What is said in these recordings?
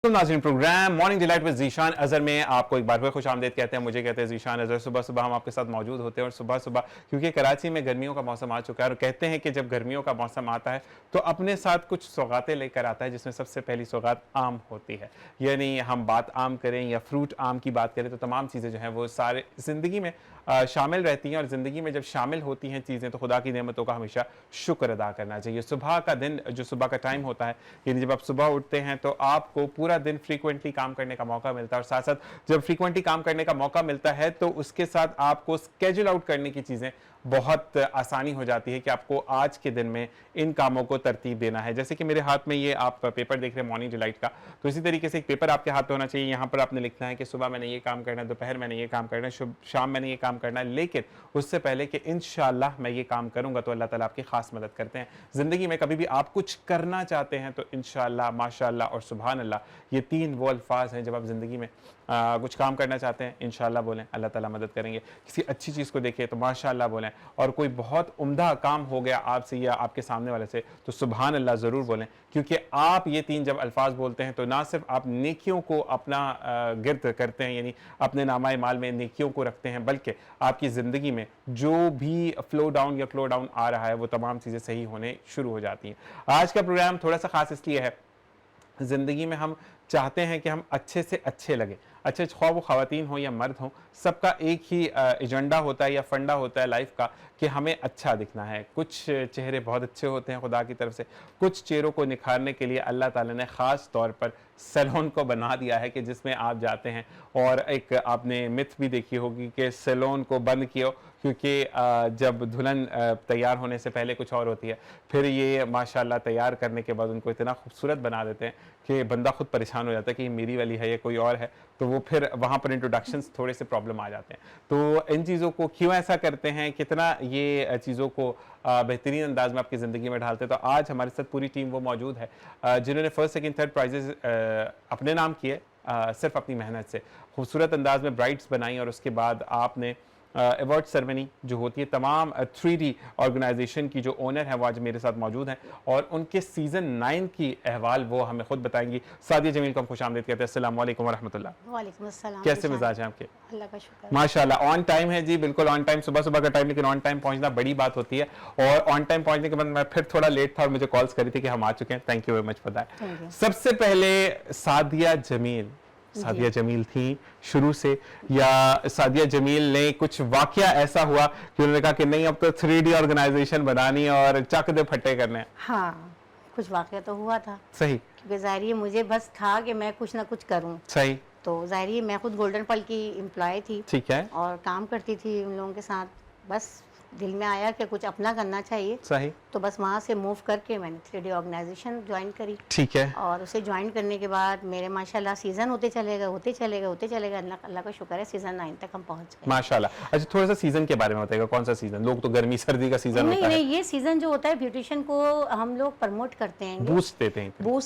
तो नाज़रीन, programme morning delight with Zeeshan Azhar में आपको एक बार फिर खुशामदीद कहते हैं। मुझे कहते हैं ज़ीशान अज़हर। सुबह सुबह हम आपके साथ मौजूद होते हैं और सुबह सुबह क्योंकि कराची में गर्मियों का मौसम आ चुका है और कहते हैं कि जब गर्मियों का मौसम आता है तो अपने साथ कुछ सौगातें लेकर आता है, जिसमें सबसे पहली सौगात आम होती है। यानी हम बात आम करें या फ्रूट आम की बात करें तो तमाम चीज़ें जो हैं वो सारे ज़िंदगी में शामिल रहती हैं और ज़िंदगी में जब शामिल होती हैं चीज़ें तो खुदा की नेमतों का हमेशा शुक्र अदा करना चाहिए। सुबह का दिन, जो सुबह का टाइम होता है, यानी जब आप सुबह उठते हैं तो आपको पूरा दिन फ्रीक्वेंटली काम करने का मौका मिलता है और साथ साथ जब फ्रीक्वेंटली काम करने का मौका मिलता है तो उसके साथ आपको स्केड्यूल आउट करने की चीज़ें बहुत आसानी हो जाती है कि आपको आज के दिन में इन कामों को तरतीब देना है। जैसे कि मेरे हाथ में ये आप पेपर देख रहे हैं मॉर्निंग डिलाइट का, तो इसी तरीके से एक पेपर आपके हाथ में होना चाहिए। यहाँ पर आपने लिखना है कि सुबह मैंने ये काम करना है, दोपहर मैंने ये काम करना है, शाम मैंने ये काम करना है, लेकिन उससे पहले कि इंशाअल्लाह मैं ये काम करूंगा तो अल्लाह ताला आपकी खास मदद करते हैं। ज़िंदगी में कभी भी आप कुछ करना चाहते हैं तो इंशाअल्लाह, माशाअल्लाह और सुभान अल्लाह, ये तीन वो अल्फाज हैं। जब आप ज़िंदगी में कुछ काम करना चाहते हैं इंशाअल्लाह बोलें, अल्लाह ताला मदद करेंगे। किसी अच्छी चीज़ को देखें तो माशाअल्लाह बोलें, और कोई बहुत उम्दा काम हो गया आपसे या आपके सामने वाले से तो सुभान अल्लाह ज़रूर बोलें, क्योंकि आप ये तीन जब अल्फाज बोलते हैं तो ना सिर्फ आप नेकियों को अपना गिर्द करते हैं, यानी अपने नामाए माल में नेकियों को रखते हैं, बल्कि आपकी ज़िंदगी में जो भी फ्लो डाउन या क्लो डाउन आ रहा है वो तमाम चीज़ें सही होने शुरू हो जाती हैं। आज का प्रोग्राम थोड़ा सा ख़ास इसलिए है, ज़िंदगी में हम चाहते हैं कि हम अच्छे से अच्छे लगें। अच्छे ख्वाह वो ख़वातीन हो या मर्द हों, सबका एक ही एजेंडा होता है या फंडा होता है लाइफ का कि हमें अच्छा दिखना है। कुछ चेहरे बहुत अच्छे होते हैं खुदा की तरफ से, कुछ चेहरों को निखारने के लिए अल्लाह ताला ने ख़ास तौर पर सैलून को बना दिया है कि जिसमें आप जाते हैं और एक आपने मिथ भी देखी होगी कि सैलून को बंद किया, क्योंकि जब दुल्हन तैयार होने से पहले कुछ और होती है, फिर ये माशाल्लाह तैयार करने के बाद उनको इतना खूबसूरत बना देते हैं कि बंदा खुद परेशान हो जाता है कि ये मेरी वाली है या कोई और है, तो वो फिर वहाँ पर इंट्रोडक्शंस थोड़े से प्रॉब्लम आ जाते हैं। तो इन चीज़ों को क्यों ऐसा करते हैं, कितना ये चीज़ों को बेहतरीन अंदाज में आपकी ज़िंदगी में ढालते हैं, तो आज हमारे साथ पूरी टीम वो मौजूद है जिन्होंने फर्स्ट सेकंड थर्ड प्राइजेस अपने नाम किए सिर्फ अपनी मेहनत से। खूबसूरत अंदाज में ब्राइड्स बनाई और उसके बाद आपने अवार्ड सेरेमनी जो होती है, तमाम 3D ऑर्गेनाइजेशन की जो ओनर है वो आज मेरे साथ मौजूद हैं और उनके सीज़न 9 की अहवाल वो हमें खुद बताएंगी। सादिया जमील को हम खुशामदीद कहते हैं। अस्सलाम वालेकुम व रहमतुल्लाह। वालेकुम अस्सलाम। कैसे मिजाज हैं आपके? अल्लाह का शुक्र। माशाल्लाह ऑन टाइम है जी, बिल्कुल ऑन टाइम, सुबह सुबह का टाइम, लेकिन ऑन टाइम पहुंचना बड़ी बात होती है। और ऑन टाइम पहुंचने के बाद मैं फिर थोड़ा लेट था और मुझे कॉल्स करी थी कि हम आ चुके हैं। Thank you very much for that. सबसे पहले सादिया जमील थी शुरू से, या सादिया जमील ने कुछ वाकया ऐसा हुआ कि उन्होंने कहा कि नहीं अब तो 3D ऑर्गेनाइजेशन बनानी है और चक दे फट्टे करने हैं? हाँ, कुछ वाकया तो हुआ था। सही। क्योंकि ज़ाहिर है मुझे बस था कि मैं कुछ ना कुछ करूं। सही। तो ज़ाहिर है मैं खुद गोल्डन पल की एम्प्लॉय थी। ठीक है। और काम करती थी उन लोगों के साथ। बस दिल में आया कि कुछ अपना करना चाहिए। सही। तो बस वहाँ से मूव करके मैंने 3D ऑर्गेनाइजेशन ज्वाइन करी। ठीक है। और उसे ज्वाइन करने के बाद मेरे माशाल्लाह सीज़न होते चले गए। अल्लाह का शुक्र है सीज़न 9 तक हम पहुँच गए माशाल्लाह। अच्छा, थोड़ा सा सीज़न के बारे में बताइएगा, कौन सा सीज़न? लोग तो गर्मी सर्दी का सीज़न होता है। नहीं, ये सीज़न जो होता है ब्यूटिशियन को हम लोग प्रमोट करते हैं, बूस्ट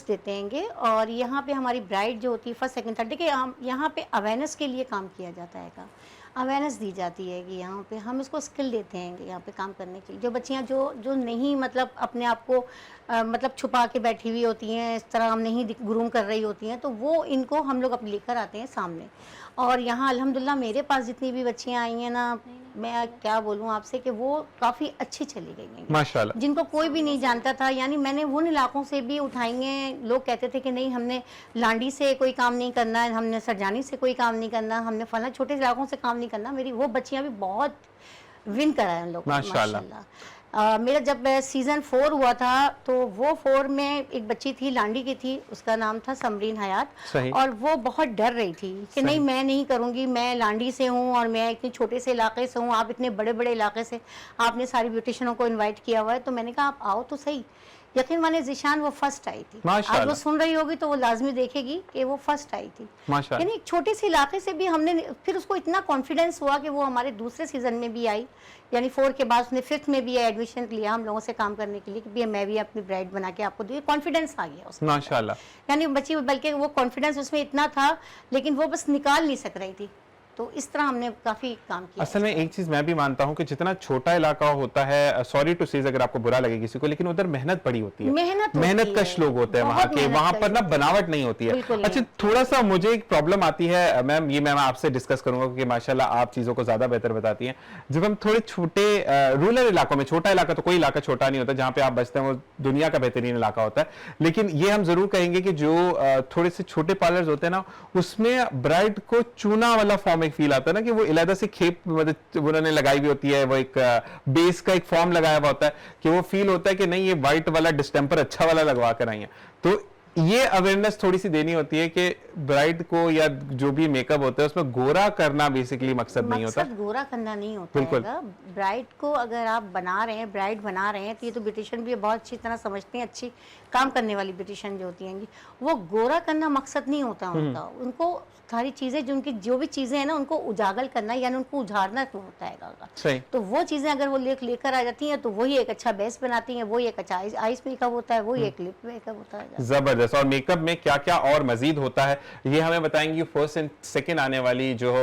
देते हैं। और यहाँ पे हमारी ब्राइड जो होती है फर्स्ट सेकंड थर्ड, देखिए हम यहाँ पे अवेयरनेस के लिए काम किया जाता है, अवेयरनेस दी जाती है कि यहाँ पे हम इसको स्किल देते हैं कि यहाँ पे काम करने के लिए जो बच्चियाँ जो नहीं मतलब अपने आप को मतलब छुपा के बैठी हुई होती हैं, इस तरह हम नहीं ग्रूम कर रही होती हैं, तो वो इनको हम लोग अपने लेकर आते हैं सामने। और यहाँ अल्हम्दुलिल्लाह मेरे पास जितनी भी बच्चियाँ आई हैं ना, मैं क्या बोलूँ आपसे कि वो काफ़ी अच्छी चली गई हैं माशाल्लाह, जिनको कोई भी नहीं जानता था। यानी मैंने उन इलाकों से भी उठाई हैं, लोग कहते थे कि नहीं हमने लांडी से कोई काम नहीं करना है, हमने सरजानी से कोई काम नहीं करना, हमने फला छोटे इलाकों से काम नहीं करना। मेरी वो बच्चियाँ भी बहुत विन करा है उन लोगों ने माशाल्लाह। मेरा जब सीज़न 4 हुआ था तो वो 4 में एक बच्ची थी, लांडी की थी, उसका नाम था समरीन हयात। और वो बहुत डर रही थी कि नहीं मैं नहीं करूँगी, मैं लांडी से हूँ और मैं इतने छोटे से इलाके से हूँ, आप इतने बड़े बड़े इलाके से आपने सारी ब्यूटिशियनों को इन्वाइट किया हुआ है। तो मैंने कहा आप आओ तो सही। यकीन माने ज़ीशान वो फर्स्ट आई थी। आज वो सुन रही होगी तो वो लाजमी देखेगी कि वो फर्स्ट आई थी। यानी एक छोटे से इलाके से भी हमने, फिर उसको इतना कॉन्फिडेंस हुआ कि वो हमारे दूसरे सीज़न में भी आई, यानी 4 के बाद उसने 5th में भी एडमिशन लिया हम लोगों से काम करने के लिए कि मैं भी अपनी ब्राइड बना के आपको दूँ। कॉन्फिडेंस आ गया उसमें माशाल्लाह। यानी बच्ची, बल्कि वो कॉन्फिडेंस उसमें इतना था लेकिन वो बस निकाल नहीं सक रही थी तो इस तरह हमने काफ़ी काम किया। असल में एक चीज मैं भी मानता हूं कि जितना छोटा इलाका होता है, सॉरी टू से अगर आपको बुरा लगे किसी को, लेकिन उधर मेहनत बड़ी होती है, मेहनत कश लोग होते हैं वहां के, वहां पर ना बनावट नहीं होती है। अच्छा, थोड़ा सा मुझे एक प्रॉब्लम आती है मैम, ये मैं आपसे डिस्कस करूंगा क्योंकि माशाल्लाह आप चीजों को ज्यादा बेहतर बताती हैं। जब हम थोड़े छोटे रूरल इलाकों में, छोटा इलाका तो कोई इलाका छोटा नहीं होता जहां पे आप बचते हैं, वो दुनिया का बेहतरीन इलाका होता है, लेकिन ये हम जरूर कहेंगे कि जो थोड़े से छोटे पार्लर्स होते हैं ना, उसमें ब्राइड को चूना वाला फॉर्म एक फील आता है ना, कि वो इलादा से खेप मतलब उन्होंने लगाई हुई होती है, वो एक बेस का एक फॉर्म लगाया हुआ होता है, कि वो फील होता है कि नहीं ये व्हाइट वाला डिस्टेंपर अच्छा वाला लगवा कर आई है। तो ये अवेयरनेस थोड़ी सी देनी होती है कि ब्राइड को या जो भी मेकअप होता है उसमें गोरा करना बेसिकली मकसद नहीं होता। गोरा करना नहीं होता है। ब्राइड को अगर आप बना रहे हैं, ब्राइड बना रहे हैं, तो ये तो ब्यूटिशियन भी बहुत अच्छी तरह समझते हैं, अच्छी काम करने वाली ब्यूटिशियन जो होती हैं, वो गोरा करना मकसद नहीं होता उनका। उनको सारी चीजें जो भी चीजें हैं ना, उनको उजागर करना, यानी उनको उजाड़ना होता है। तो वो चीजें अगर वो लेकर आ जाती हैं, तो वही एक अच्छा बेस बनाती हैं, वही एक अच्छा आइस मेकअप होता है, वही एक लिप मेकअप होता है। जबरदस्त। और मेकअप में क्या क्या और मजीद होता है ये हमें बताएंगी फर्स्ट एंड सेकंड आने वाली जो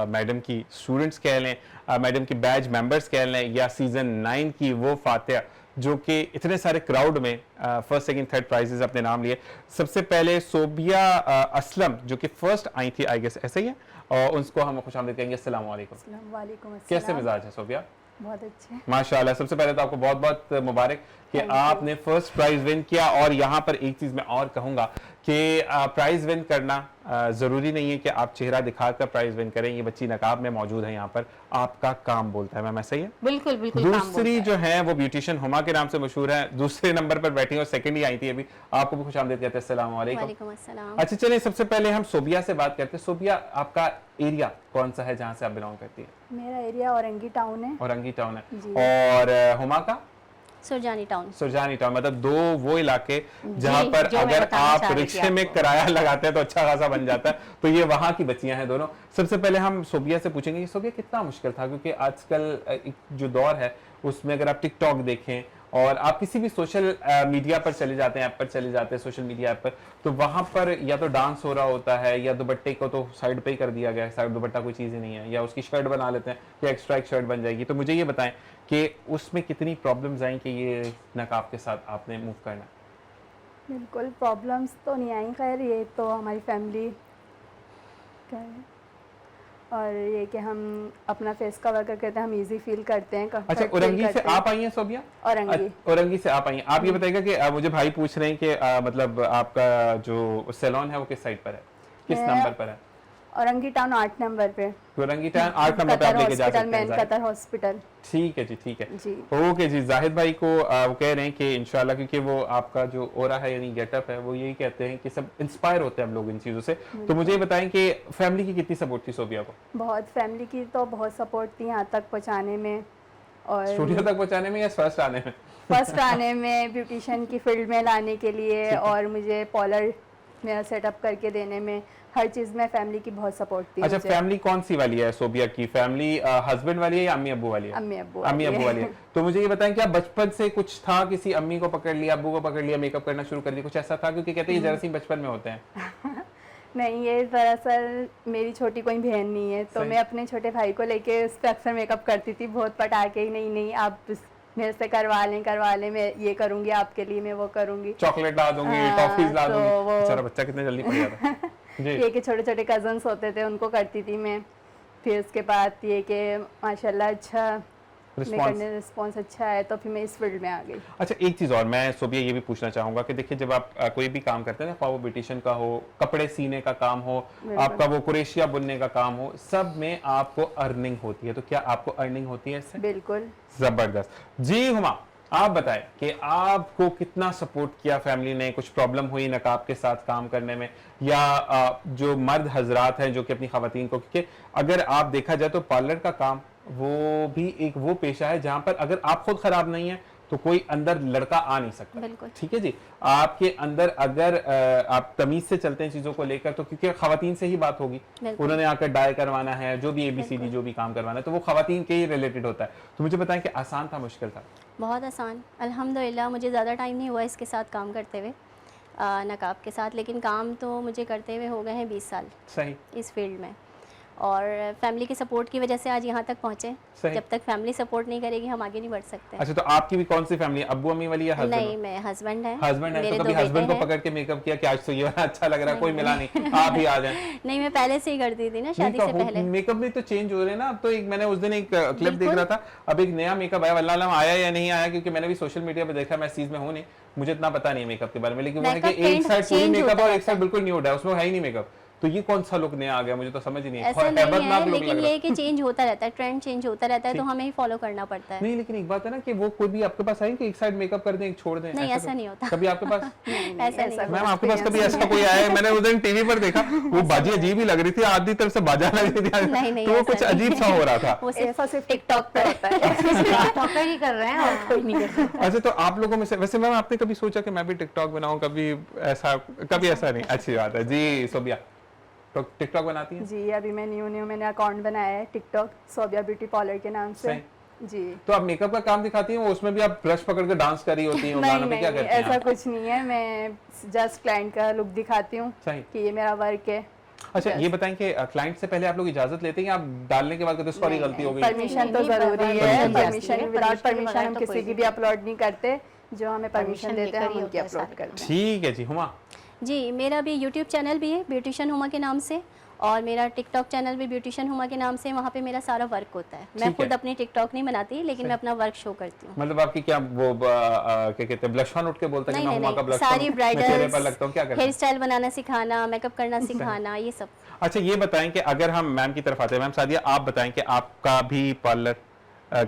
मैडम की स्टूडेंट्स कह लें, मैडम की बैच मेंबर्स कह लें, या सीजन 9 की वो फातिहा जो कि इतने सारे क्राउड में फर्स्ट सेकंड थर्ड प्राइजेस अपने नाम लिए। सबसे पहले सोबिया असलम जो कि फर्स्ट आई थी, आई गेस ऐसे ही है, और उनको हम खुशामदीद कहेंगे। अस्सलाम वालेकुम। वालेकुम अस्सलाम। कैसे मिजाज है सोबिया? बहुत अच्छे माशाल्लाह। सबसे पहले तो आपको बहुत बहुत मुबारक कि आपने फर्स्ट प्राइज विन किया। और यहाँ पर एक चीज मैं और कहूंगा कि प्राइज विन करना जरूरी नहीं है कि आप चेहरा दिखाकर प्राइज विन करें। ये बच्ची नकाब में मौजूद है यहाँ पर, आपका काम बोलता है। मैम ऐसा ही है? बिल्कुल बिल्कुल। दूसरी जो है वो ब्यूटिशियन हुमा के नाम से मशहूर है, दूसरे नंबर पर बैठी और सेकंड ही आई थी अभी। आपको भी खुशामदीद कहते हैं। अस्सलाम वालेकुम। अच्छा चलिए, सबसे पहले हम सोबिया से बात करते हैं। सोबिया, आपका एरिया कौन सा है जहाँ से आप बिलोंग करती है? मेरा एरिया औरंगी टाउन है। औरंगी टाउन है। और हुमा का? सुरजानी टाउन। सुरजानी टाउन, मतलब दो वो इलाके जहां पर अगर आप रिक्शे में किराया लगाते हैं तो अच्छा खासा बन जाता है। तो ये वहां की बच्चियां हैं दोनों। सबसे पहले हम सोबिया से पूछेंगे कि सोबिया कितना मुश्किल था, क्योंकि आजकल जो दौर है उसमें अगर आप टिकटॉक देखें और आप किसी भी सोशल मीडिया पर चले जाते हैं, ऐप पर चले जाते हैं, सोशल मीडिया ऐप पर, तो वहां पर या तो डांस हो रहा होता है या दुपट्टे को तो साइड पे ही कर दिया गया है, साइड दुपट्टा कोई चीज़ ही नहीं है, या उसकी शर्ट बना लेते हैं या एक्स्ट्रा एक शर्ट बन जाएगी। तो मुझे ये बताएं कि उसमें कितनी प्रॉब्लम्स आई कि ये नकाब के साथ आपने मूव करना? बिल्कुल प्रॉब्लम्स तो नहीं आई, खैर ये तो हमारी फैमिली का है, और ये कि हम अपना फेस कवर करके हम इजी फील करते हैं। अच्छा, औरंगी से आप आई हैं सोबिया? औरंगी से आप आई हैं। आप ये बताइएगा कि मुझे भाई पूछ रहे हैं कि मतलब आपका जो सैलून है वो किस साइड पर है, किस नंबर पर है? औरंगी टाउन 8 नंबर पे। औरंगी टाउन 8 नंबर पे आप लेके जा सकते हैं। Qatar hospital. ठीक है जी, ठीक है जी। ओके जी। जाहिद भाई को वो कह रहे हैं कि इंशाल्लाह, क्योंकि वो आपका जो ओरा है यानी गेटअप है, वो यही कहते हैं कि सब इंस्पायर होते हैं हम लोग इन चीज़ों से। तो मुझे ये बताएं कि फैमिली की कितनी सपोर्ट थी सोबिया को? बहुत, फैमिली की तो बहुत सपोर्ट थी यहाँ तक पहुँचाने में, और स्टूडियो तक पहुँचाने में या फर्स्ट आने में? फर्स्ट आने में, ब्यूटिशियन की फील्ड में लाने के लिए, और मुझे पार्लर मेरा सेटअप करके देने में, हर चीज में फैमिली की बहुत सपोर्ट थी। अच्छा, फैमिली कौन सी वाली है सोबिया की? फैमिली हस्बैंड वाली है या अम्मी अब्बू वाली है? अम्मी अब्बू वाली है। तो मुझे ये बताएं, क्या बचपन से कुछ था, किसी अम्मी को पकड़ लिया, अब्बू को पकड़ लिया, मेकअप करना शुरू कर दिया, कुछ ऐसा था? क्योंकि कहते हैं जरा सी बचपन में होते हैं। नहीं, ये दरअसल मेरी छोटी कोई बहन नहीं है, तो मैं अपने छोटे भाई को लेके उस पर अक्सर मेकअप करती थी, बहुत पटा के। नहीं आप मेरे से करवा लें, मैं ये करूंगी आपके लिए, मैं वो करूंगी, चॉकलेट ला दूंगी, टॉफीज ला दूंगी। बेचारा बच्चा कितने जल्दी पड़ जाता। ये कि छोटे छोटे कजन्स होते थे, उनको करती थी मैं। फिर उसके बाद ये कि माशाल्लाह अच्छा रिस्पॉन्स अच्छा है, तो फिर मैं इस फील्ड में आ गई। अच्छा, एक चीज़ और मैं सोबिया ये भी पूछना चाहूंगा कि देखिए, जब आप कोई भी काम करते हैं ना, वो ब्यूटिशियन का हो, कपड़े सीने का काम हो, आपका वो कुरेशिया बुनने का काम हो, सब में आपको अर्निंग होती है। तो क्या आपको अर्निंग होती है इससे? बिल्कुल। जबरदस्त जी। हुमा, आप बताएं कि आपको कितना सपोर्ट किया फैमिली ने? कुछ प्रॉब्लम हुई नकाब के साथ काम करने में, या जो मर्द हजरात हैं जो कि अपनी खवातीन को, क्योंकि अगर आप देखा जाए तो पार्लर का काम वो भी एक वो पेशा है जहां पर अगर आप खुद खराब नहीं है तो कोई अंदर लड़का आ नहीं सकता। ठीक है जी, आपके अंदर अगर आप तमीज से चलते हैं चीजों को लेकर, तो क्योंकि खवातीन से ही बात होगी, उन्होंने आकर डाई करवाना है, जो भी ABCD जो भी काम करवाना है, तो वो खवातीन के ही रिलेटेड होता है। तो मुझे बताएं कि आसान था, मुश्किल था? बहुत आसान, अल्हम्दुलिल्लाह। मुझे ज़्यादा टाइम नहीं हुआ इसके साथ काम करते हुए, नकाब के साथ, लेकिन काम तो मुझे करते हुए हो गए हैं 20 साल सही इस फील्ड में। और फैमिली के सपोर्ट की वजह से आज यहाँ तक पहुँचे। सही। जब तक फैमिली सपोर्ट नहीं करेगी हम आगे नहीं बढ़ सकते। अच्छा, तो आपकी भी कौन सी फैमिली है, अब्बू अम्मी वाली या हस्बैंड? नहीं, मैं हस्बैंड है, हस्बैंड है, मेरे तो कभी 2 बेटे हस्बैंड को हैं। पकड़ के मेकअप किया कि आज तो ये वाला अच्छा लग रहा है, कोई मिला नहीं, आप ही आ जाए? नहीं, मैं पहले से ही करती थी ना शादी से पहले। मेकअप भी तो चेंज हो रहे हैं ना अब तो। एक मैंने उस दिन एक क्लिप देख बिल्कुल। रहा था, अब एक नया मेकअप आया, वल्लाह आलम आया या नहीं आया, क्योंकि मैंने भी सोशल मीडिया पे देखा, मैं इस चीज में हूं नहीं, मुझे इतना पता नहीं है मेकअप के बारे में, लेकिन वो है कि Makeup एक trend साइड पूरी change मेकअप होता और एक रहता साइड है। बिल्कुल न्यूड है, उसमें है ही नहीं मेकअप। तो ये कौन सा लुक नया आ गया, मुझे तो समझ ही नहीं है। ऐसा नहीं हैबतनाक है, look लेकिन लग ये रहा है कि चेंज होता रहता है, ट्रेंड चेंज होता रहता है, तो हमें ही फॉलो करना पड़ता है। नहीं, लेकिन एक बात है ना कि वो कोई भी आपके पास आए कि एक साइड मेकअप कर दें, एक छोड़ दें, नहीं, ऐसा तो- नहीं होता। कभी आपके पास? ऐसा नहीं मैम आपके पास कभी ऐसा कोई आया है? मैंने उस दिन टीवी पर देखा, वो बाजी अजीब ही लग रही थी, आधी तरफ से बाजा लग रही थी, नहीं, तो वो ऐसा कुछ नहीं। अजीब सा हो रहा था। वो ऐसा सिर्फ टिकटॉक पे होता है। टिकटॉकर ही कर रहे हैं और कोई नहीं कर रहा। अच्छा, तो आप लोगों में से वैसे मैम आपने कभी सोचा कि मैं भी टिकटॉक बनाऊं? कभी ऐसा नहीं? अच्छी बात है जी। सोबिया तो टिकटॉक बनाती हैं? जी, अभी मैं न्यू मैंने अकाउंट बनाया है टिकटॉक, सोबिया ब्यूटी पार्लर के नाम से। जी। तो आप मेकअप का काम दिखाती हैं, उसमें भी आप ब्रश पकड़ के डांस कर रही होती हैं, नहीं गानों में क्या नहीं, करती हैं ऐसा आप? कुछ नहीं है, मैं जस्ट क्लाइंट का लुक दिखाती हूँ सही। कि ये मेरा वर्क है। अच्छा, ये बताएं कि क्लाइंट से पहले आप लोग इजाजत लेते हैं या आप डालने के बाद कहते हैं सॉरी गलती हो गई? परमिशन तो नहीं, जरूरी है, permission परमिशन चाहिए, विदाउट permission परमिशन वगैरह हम तो किसी कोई की भी अपलोड नहीं करते, जो हमें परमिशन Permission देते हैं लेकर हम ही उनकी होता है अपलोड सारा। करते हैं। ठीक है जी। हुमा? जी, मेरा भी यूट्यूब चैनल भी है ब्यूटिशियन हुमा के नाम से, और मेरा टिकटॉक चैनल भी ब्यूटिशियन हुमा के नाम से। वहाँ पे मेरा सारा वर्क होता है। मैं ठीक है। खुद अपनी टिकटॉक नहीं बनाती, लेकिन मैं अपना वर्क शो करती हूँ। मतलब आपकी क्या वो क्या कहते हैं, ब्लश ऑन उठ के बोलते हैं कि नहीं मैं हुमा का नहीं, ब्लश सारी चेहरे पर लगता हूँ, क्या ब्राइडल करते हेयर हैं? स्टाइल बनाना सिखाना, मेकअप करना सिखाना, ये सब। अच्छा, ये बताएं कि अगर हम मैम की तरफ आते हैं, मैम सादिया आप बताएं कि आपका भी पार्लर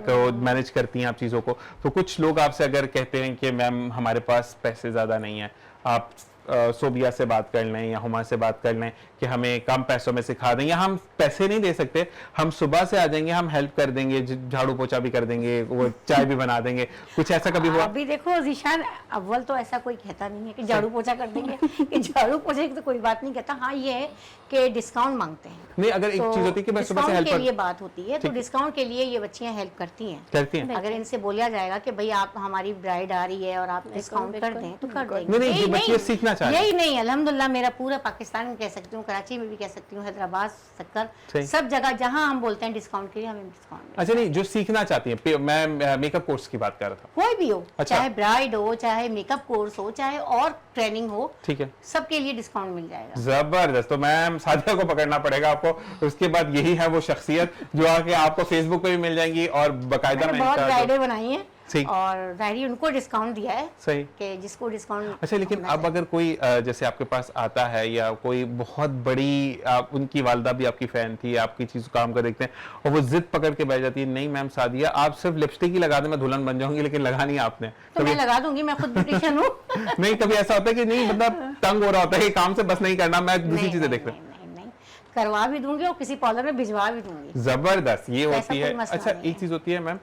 को मैनेज करती हैं आप चीज़ों को, तो कुछ लोग आपसे अगर कहते हैं कि मैम हमारे पास पैसे ज़्यादा नहीं है, आप सोबिया से बात कर लें या हुमा से बात कर लें कि हमें कम पैसों में सिखा दें, या हम पैसे नहीं दे सकते, हम सुबह से आ जाएंगे, हम हेल्प कर देंगे, झाड़ू पोछा भी कर देंगे, वो चाय भी बना देंगे, कुछ ऐसा कभी हुआ? अभी देखो जीशान, अव्वल तो ऐसा कोई कहता नहीं है कि झाड़ू पोछा कर देंगे कि झाड़ू पोछे की तो कोई बात नहीं कहता। हाँ, ये है कि डिस्काउंट मांगते हैं। नहीं, अगर एक चीज होती है कि मैं सुबह से डिस्काउंट हेल्प के लिए बात होती है, तो डिस्काउंट के लिए ये बच्चियां हेल्प करती हैं। करती हैं। अगर इनसे बोला जाएगा कि भाई आप हमारी ब्राइड आ रही है और आप डिस्काउंट कर दें तो कर देंगे। नहीं, जो बच्चियां सीखना चाह रही हैं। यही नहीं, अल्हम्दुलिल्लाह मेरा पूरा पाकिस्तान में कह सकती हूँ, कराची में भी कह सकती हूँ, हैदराबाद, सक्कर, सही। सब जगह जहाँ हम बोलते हैं डिस्काउंट के लिए, हमें डिस्काउंट अच्छा, नहीं, जो सीखना चाहती हैं, मैं मेकअप कोर्स की बात कर रहा था। कोई भी हो, अच्छा। चाहे ब्राइड हो, चाहे मेकअप कोर्स हो, चाहे और ट्रेनिंग हो, ठीक है, सबके लिए डिस्काउंट मिल जाएगा। जबरदस्त। तो मैम सादिया को पकड़ना पड़ेगा आपको। उसके बाद यही है वो शख्सियत जो आके आपको फेसबुक पे भी मिल जाएंगी और बाकायदा मैंने मैं बहुत इनका ब्राइडें बनाई हैं सही। और जाहिर उनको डिस्काउंट दिया है सही। कि जिसको डिस्काउंट। अच्छा, लेकिन अब अगर कोई जैसे आपके पास आता है या कोई बहुत बड़ी उनकी वालदा भी आपकी फैन थी, आपकी चीज काम कर देखते हैं और वो जिद पकड़ के बैठ जाती है, नहीं मैम सादिया आप सिर्फ लिपस्टिक ही लगा दें, मैं दुल्हन बन जाऊंगी, लेकिन लगा नहीं आपने तो मैं लगा दूंगी, मैं खुद ब्यूटिशियन हूँ। नहीं, कभी ऐसा होता है कि नहीं बंदा तंग हो रहा होता है कि काम से बस नहीं करना, मैं दूसरी नहीं, चीजें नहीं, देख रहा हूँ। नहीं, करवा भी दूंगी और किसी पार्लर में भिजवा भी दूंगी। जबरदस्त, ये ऐसा होती है। कोई मसला अच्छा, नहीं एक चीज होती है मैम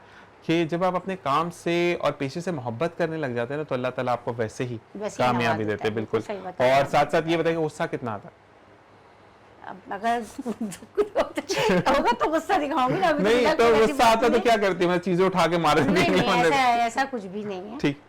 कि जब आप अपने काम से और पेशे से मोहब्बत करने लग जाते हैं ना, तो अल्लाह ताला आपको वैसे ही वैसे कामयाबी नवाज देते देता है, हैं। बिल्कुल। बिल्कुल सही बताया और साथ साथ ये बताइए गुस्सा कितना आता है? अब अगर होगा तो गुस्सा दिखाऊंगी ना। अभी नहीं, फिलहाल तो ऐसी गुस्सा बात आता तो नहीं क्या करती है? मैं चीजें उठा के मार है। देती नहीं हूँ नहीं, बंदे को। ऐसा कुछ भी नहीं है। ठीक।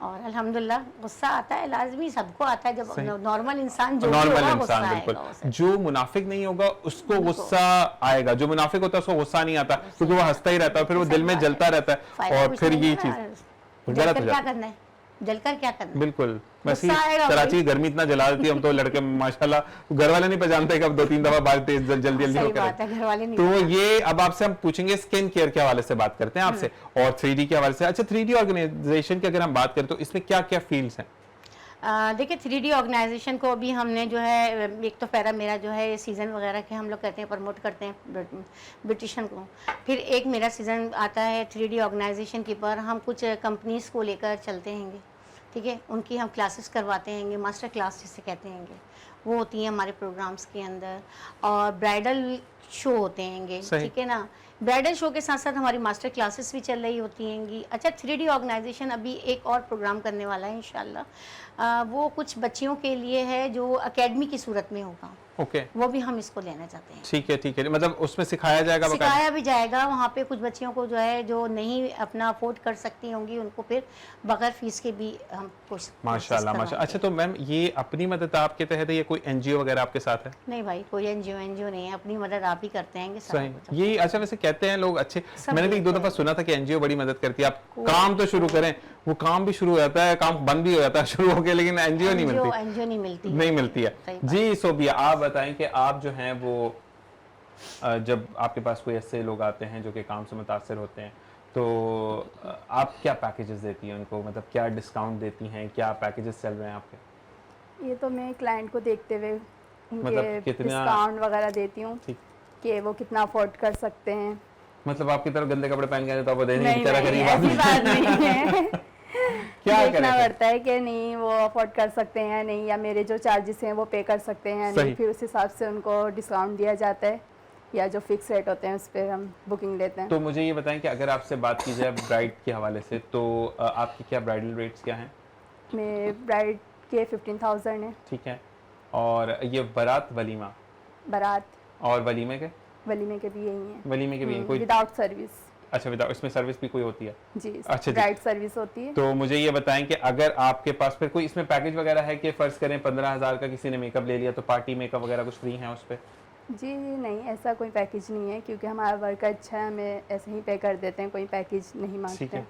और अल्हम्दुलिल्लाह गुस्सा आता है, लाजमी सबको आता है, जब सही। नॉर्मल इंसान जो भी नॉर्मल होगा गुस्सा इंसान, आएगा बिल्कुल। उसे। जो मुनाफिक नहीं होगा उसको गुस्सा आएगा, जो मुनाफिक होता है उसको गुस्सा नहीं आता, क्योंकि वो हंसता ही रहता है, फिर वो दिल में जलता रहता है फायदा और कुछ फिर नहीं ये है चीज ना। गलत जलकर हो क्या जाती है। करना है, जलकर क्या करना है? बिल्कुल। वैसे गुस्सा आएगा कराची भाई। की गर्मी इतना जला देती है, हम तो लड़के माशाल्लाह घर वाले नहीं पहचानते कब 2-3 दफा बाहर तेज जल्दी जल्दी सही होकर बात है, घर वाले नहीं तो पहचानते। ये अब आपसे हम पूछेंगे स्किन केयर के हवाले से बात करते हैं आपसे और 3D के हवाले से। अच्छा, 3D ऑर्गेनाइजेशन की अगर हम बात करें तो इसमें क्या क्या फील्ड्स हैं? देखिए 3D ऑर्गेनाइजेशन को अभी हमने जो है, एक तो पहला मेरा जो है सीज़न वगैरह के हम लोग कहते हैं प्रमोट करते हैं ब्यूटिशियन को, फिर एक मेरा सीज़न आता है 3D ऑर्गेनाइजेशन के पर हम कुछ कंपनीज़ को लेकर चलते हैंगे, ठीक है, उनकी हम क्लासेस करवाते हैंगे, मास्टर क्लास जिसे कहते हैंगे, वो होती हैं हमारे प्रोग्राम्स के अंदर। और ब्राइडल शो होते हैंगे, ठीक है ना, ब्राइडल शो के साथ साथ हमारी मास्टर क्लासेस भी चल रही होती हैंगी। अच्छा, 3D ऑर्गेनाइजेशन अभी एक और प्रोग्राम करने वाला है इंशाल्लाह, वो कुछ बच्चियों के लिए है जो एकेडमी की सूरत में होगा, ओके, वो भी हम इसको लेना चाहते हैं। ठीक है, ठीक है, मतलब उसमें सिखाया जाएगा बकायदा? सिखाया भी जाएगा, वहाँ पे कुछ बच्चियों को जो है जो नहीं अपना अफोर्ड कर सकती होंगी उनको फिर बगैर फीस के भी हम कुछ माशाल्लाह माशाल्लाह। अच्छा, तो मैम ये अपनी मदद आपके तहत है या कोई NGO वगैरह आपके साथ है? नहीं भाई, कोई एनजीओ नहीं है, अपनी मदद आप ही करते हैं, ये सारा सही कुछ। ये अच्छा वैसे कहते हैं लोग अच्छे, सब मैंने भी एक दो देखते दफा सुना था कि एनजीओ बड़ी मदद करती है, आप काम तो शुरू करें, वो काम भी शुरू हो जाता है, काम बंद भी हो जाता है शुरू होके, लेकिन एनजीओ नहीं मिलती, एनजीओ नहीं मिलती, नहीं मिलती है। सही बात। जी सोबिया, आप बताएं कि आप जो हैं वो जब आपके पास कोई ऐसे लोग आते हैं जो कि काम से मुतासर होते हैं, तो आप क्या पैकेजेस देती हैं उनको, मतलब क्या डिस्काउंट देती हैं, क्या पैकेजेस चल रहे हैं आपके? ये तो मैं क्लाइंट को देखते हुए मतलब उनके कितना- डिस्काउंट वगैरह देती हूँ ठीक। कि वो कितना अफोर्ड कर सकते हैं। मतलब आपकी तरफ गंदे कपड़े पहन के आए तो आप वो देने नहीं की तरह नहीं, गरीब ऐसी आदमी बात नहीं है। क्या देखना करें? पड़ता है कि नहीं वो अफोर्ड कर सकते हैं या नहीं, या मेरे जो चार्जेस हैं वो पे कर सकते हैं या सही। नहीं, फिर उस हिसाब से उनको डिस्काउंट दिया जाता है, या जो फिक्स रेट होते हैं उस पर हम बुकिंग लेते हैं। तो मुझे ये बताएं कि अगर आपसे बात की जाए ब्राइड के हवाले से, तो आपकी क्या ब्राइडल रेट्स क्या हैं? मेरे ब्राइड के 15,000 है, ठीक है, और ये बारात वलीमा बारात और वलीमे के वलीमे के भी यही है, वलीमे के भी हैं कोई? Without service. अच्छा, विदाउट, इसमें सर्विस भी कोई होती है? जी, अच्छा जी। ब्राइड सर्विस होती है। तो मुझे ये बताएं कि अगर आपके पास फिर कोई इसमें पैकेज वगैरह है कि फर्ज करें 15,000 का किसी ने मेकअप ले लिया तो पार्टी मेकअप वगैरह कुछ फ्री है उस पर? जी नहीं, ऐसा कोई पैकेज नहीं है, क्योंकि हमारा वर्क अच्छा है, हमें ऐसे ही पे कर देते हैं, कोई पैकेज नहीं मांगते ठीक है। हैं।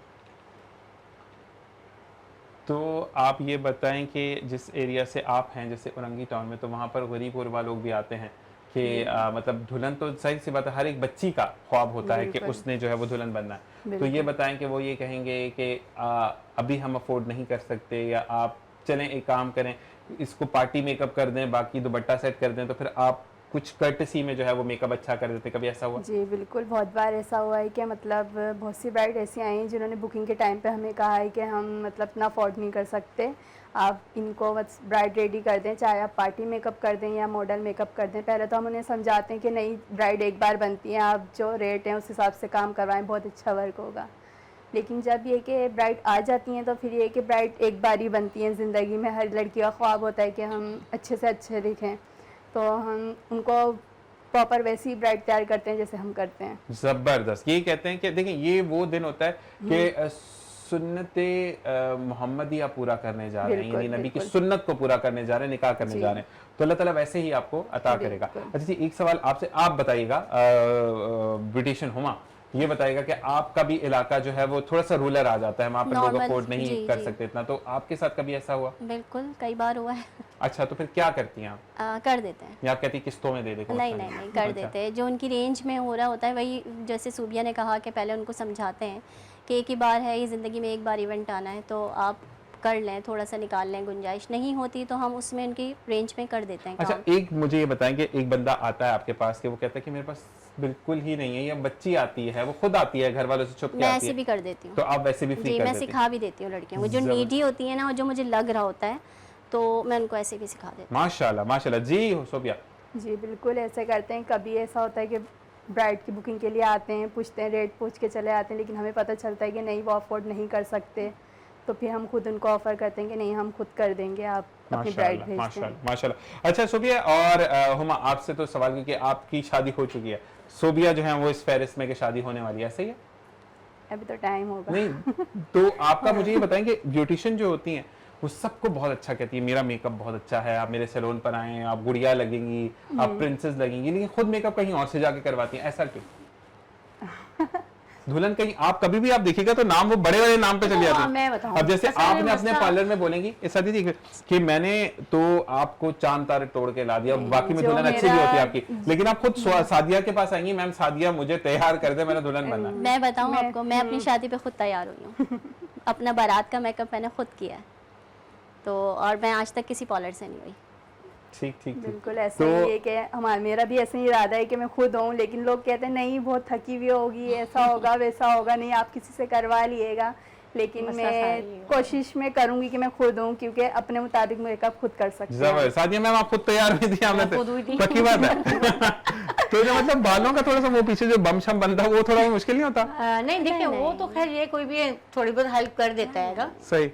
तो आप ये बताएं कि जिस एरिया से आप हैं, जैसे उरंगी टाउन में, तो वहाँ पर गरीब गुरबा लोग भी आते हैं कि मतलब दुल्हन तो सही सी बात है, हर एक बच्ची का ख्वाब होता है कि बिल्कुल। उसने जो है वो दुल्हन बनना है। तो ये बिल्कुल। बताएं कि वो ये कहेंगे कि अभी हम अफोर्ड नहीं कर सकते, या आप चलें एक काम करें, इसको पार्टी मेकअप कर दें, बाकी दुपट्टा सेट कर दें, तो फिर आप कुछ कर्टसी में जो है वो मेकअप अच्छा कर देते, कभी ऐसा हुआ? जी बिल्कुल, बहुत बार ऐसा हुआ है कि मतलब बहुत सी ब्राइड ऐसी आई हैं जिन्होंने बुकिंग के टाइम पे हमें कहा है कि हम मतलब इतना अफोर्ड नहीं कर सकते, आप इनको बस ब्राइड रेडी कर दें, चाहे आप पार्टी मेकअप कर दें या मॉडल मेकअप कर दें। पहले तो हम उन्हें समझाते हैं कि नहीं, ब्राइड एक बार बनती है, आप जो रेट हैं उस हिसाब से काम करवाएं, बहुत अच्छा वर्क होगा। लेकिन जब ये कि ब्राइड आ जाती हैं तो फिर ये कि ब्राइड एक बार ही बनती हैं ज़िंदगी में, हर लड़की का ख्वाब होता है कि हम अच्छे से अच्छे दिखें, तो हम उनको प्रॉपर वैसी ब्राइड तैयार करते हैं जैसे हम करते हैं। जबरदस्त। ये कहते हैं कि देखिए ये वो दिन होता है कि सुन्नते मोहम्मदिया पूरा करने जा रहे हैं, बिल्कुल, यानी नबी की बिल्कुल। सुन्नत को पूरा करने जा रहे हैं, निकाह करने जी। जा रहे हैं, तो अल्लाह ताला वैसे ही आपको अता करेगा। बिल्कुल। अच्छा जी, एक सवाल आपसे, आप बताइएगा, ब्यूटिशियन हुमा ये बताएगा कि आपका भी इलाका जो है वो थोड़ा सा रूरल आ जाता है, वहाँ पर लोग Normal, अफोर्ड नहीं जी, कर जी। सकते इतना, तो आपके साथ कभी ऐसा हुआ? बिल्कुल, कई बार हुआ है। अच्छा, तो फिर क्या करती हैं आप? कर देते हैं। या आप कहती किस्तों में दे दे? नहीं नहीं नहीं, कर देते हैं, जो उनकी रेंज में हो रहा होता है वही, जैसे सूबिया ने कहा कि पहले उनको समझाते हैं कि एक ही बार है, ये ज़िंदगी में एक बार इवेंट आना है, तो आप कर लें, थोड़ा सा निकाल लें, गुंजाइश नहीं होती तो हम उसमें उनकी रेंज में कर देते हैं अच्छा, काम। एक मुझे ये बताएं कि एक बंदा आता है आपके पास कि वो कहता है कि मेरे पास बिल्कुल ही नहीं है, या बच्ची आती है, वो खुद आती है, घर वालों से छुप के मैं आती ऐसे है, भी कर देती हूँ। तो आप वैसे भी फ्री जी, कर मैं देती हैं? सिखा भी देती हूँ लड़कियों को, जो जबरदस्त। नीडी होती है ना, और जो मुझे लग रहा होता है, तो मैं उनको ऐसे भी सिखा देती माशाल्लाह माशाल्लाह। जी सोबिया, जी बिल्कुल, ऐसे करते हैं। कभी ऐसा होता है कि ब्राइड की बुकिंग के लिए आते हैं, पूछते हैं, रेट पूछ के चले आते हैं, लेकिन हमें पता चलता है कि नहीं, वो अफोर्ड नहीं कर सकते, तो फिर हम खुद उनको ऑफर करते हैं कि नहीं, हम खुद कर देंगे, आप अपनी ब्राइड भेज दें। माशाल्लाह माशाल्लाह। अच्छा सोबिया और हुमा, आपसे तो सवाल, क्योंकि आपकी शादी हो चुकी है, सोबिया जो है वो इस फेरिस्त में कि शादी होने वाली है, सही है? अभी तो टाइम होगा। नहीं, तो आपका मुझे ये बताएं कि ब्यूटिशियन जो होती हैं वो सबको बहुत अच्छा कहती है, मेरा मेकअप बहुत अच्छा है, आप मेरे सैलून पर आए, आप गुड़िया लगेंगी, आप प्रिंसेस लगेंगी, लेकिन खुद मेकअप कहीं और से जाके करवाती हैं, ऐसा क्यों? दुल्हन कहीं, आप कभी भी आप देखिएगा तो नाम वो बड़े बड़े नाम पे चली जाती है। मैं बताऊं, अब जैसे असल में आपने अपने मसला- पार्लर में बोलेंगी ऐसा दीदी कि मैंने तो आपको चांद तारे तोड़ के ला दिया, बाकी में जो दुल्हन अच्छी भी मेरा- होती है आपकी, लेकिन आप खुद सादिया के पास आएंगी, मैम सादिया मुझे तैयार कर दे, मैंने दुल्हन बनना है। मैं बताऊं आपको, मैं अपनी शादी पे खुद तैयार हुई हूँ। अपना बारात का मेकअप मैंने खुद किया है, तो और मैं आज तक किसी पार्लर से नहीं हुई। ठीक ठीक ठीक। बिल्कुल ऐसा तो- ही है कि हमारा, मेरा भी ऐसा ही इरादा है कि मैं खुद हूँ, लेकिन लोग कहते हैं नहीं, बहुत थकी हुई होगी, ऐसा होगा वैसा होगा, नहीं आप किसी से करवा लिएगा, लेकिन मसला सारा मैं ये है। कोशिश में करूंगी कि मैं खुद हूँ, क्योंकि अपने मुताबिक मेकअप खुद कर सकते हैं। जबरदस्त। सादिया मैम आप खुद तैयार हुई थी? मैं खुद हुई थी। पक्की बात है। तो जो मतलब बालों का थोड़ा सा वो पीछे जो बम शम बनता है वो थोड़ा मुश्किल नहीं होता? नहीं देखिए, वो तो खैर ये कोई भी थोड़ी बहुत हेल्प कर देता है सही।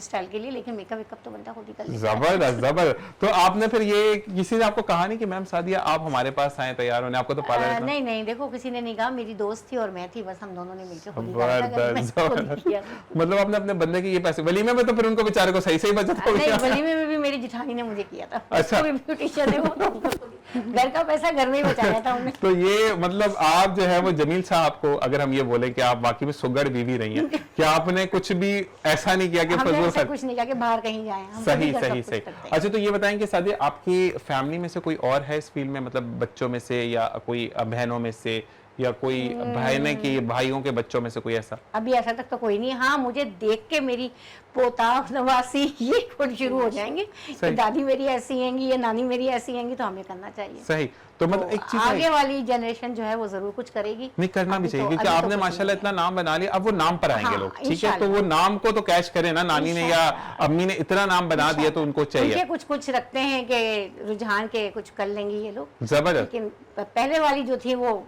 स्टाइल के लिए, लेकिन मेकअप वेकअप तो बंदा खुद ही कर लेता है। जबरदस्त जबरदस्त। तो आपने फिर ये, किसी ने आपको कहा नहीं कि मैम सादिया आप हमारे पास आए तैयार होने, आपको तो पार्लर नहीं नहीं, देखो किसी ने नहीं कहा, मेरी दोस्त थी और मैं थी, बस हम दोनों ने मिलकर खुद ही करा था, जबरदस्त मैंने खुद ही किया। मतलब आपने अपने बंदे के ये पैसे वलीमे में, तो फिर उनको बेचारे को सही सही बचत हो नहीं, गया। वलीमे में भी मेरी जिठानी ने मुझे किया था। अच्छा। वो भी ब्यूटिशियन है, वो तो उनको खुद ही- घर का पैसा घर में ही बचाया था हमने। तो ये मतलब आप जो है वो जमील साहब को अगर हम ये बोले कि आप वाकई में सुगड़ बीवी रही हैं कि आपने कुछ भी ऐसा नहीं किया कि हमने फजूल ऐसा खर्च। कुछ नहीं किया कि बाहर कहीं जाए, हम सही सभी घर सब सही कुछ सही। करते हैं। अच्छा, तो ये बताएं कि सादिया आपकी फैमिली में से कोई और है इस फील्ड में, मतलब बच्चों में से या कोई बहनों में से या कोई बहने की भाइयों के बच्चों में से कोई ऐसा? अभी ऐसा तक तो कोई नहीं है। हाँ, मुझे देख के मेरी पोता नवासी ये खुद शुरू हो जाएंगे कि दादी मेरी ऐसी हैंगी या नानी मेरी ऐसी हैंगी, तो हमें करना चाहिए। सही। तो मतलब एक चीज आगे वाली जनरेशन जो है वो जरूर कुछ करेगी। नहीं, करना भी अभी चाहिए तो- क्योंकि अभी तो आपने कुछ माशाल्लाह नहीं इतना नाम बना लिया, अब वो नाम पर आएंगे हाँ, लोग, ठीक है? तो इंशाल्लाह। वो नाम को तो कैच करें ना, नानी ने या अम्मी ने इतना नाम बना दिया तो उनको उनके चाहिए। कुछ कुछ रखते हैं कि रुझान के कुछ कर लेंगे ये लोग, जबरदस्त। लेकिन पहले वाली जो थी वो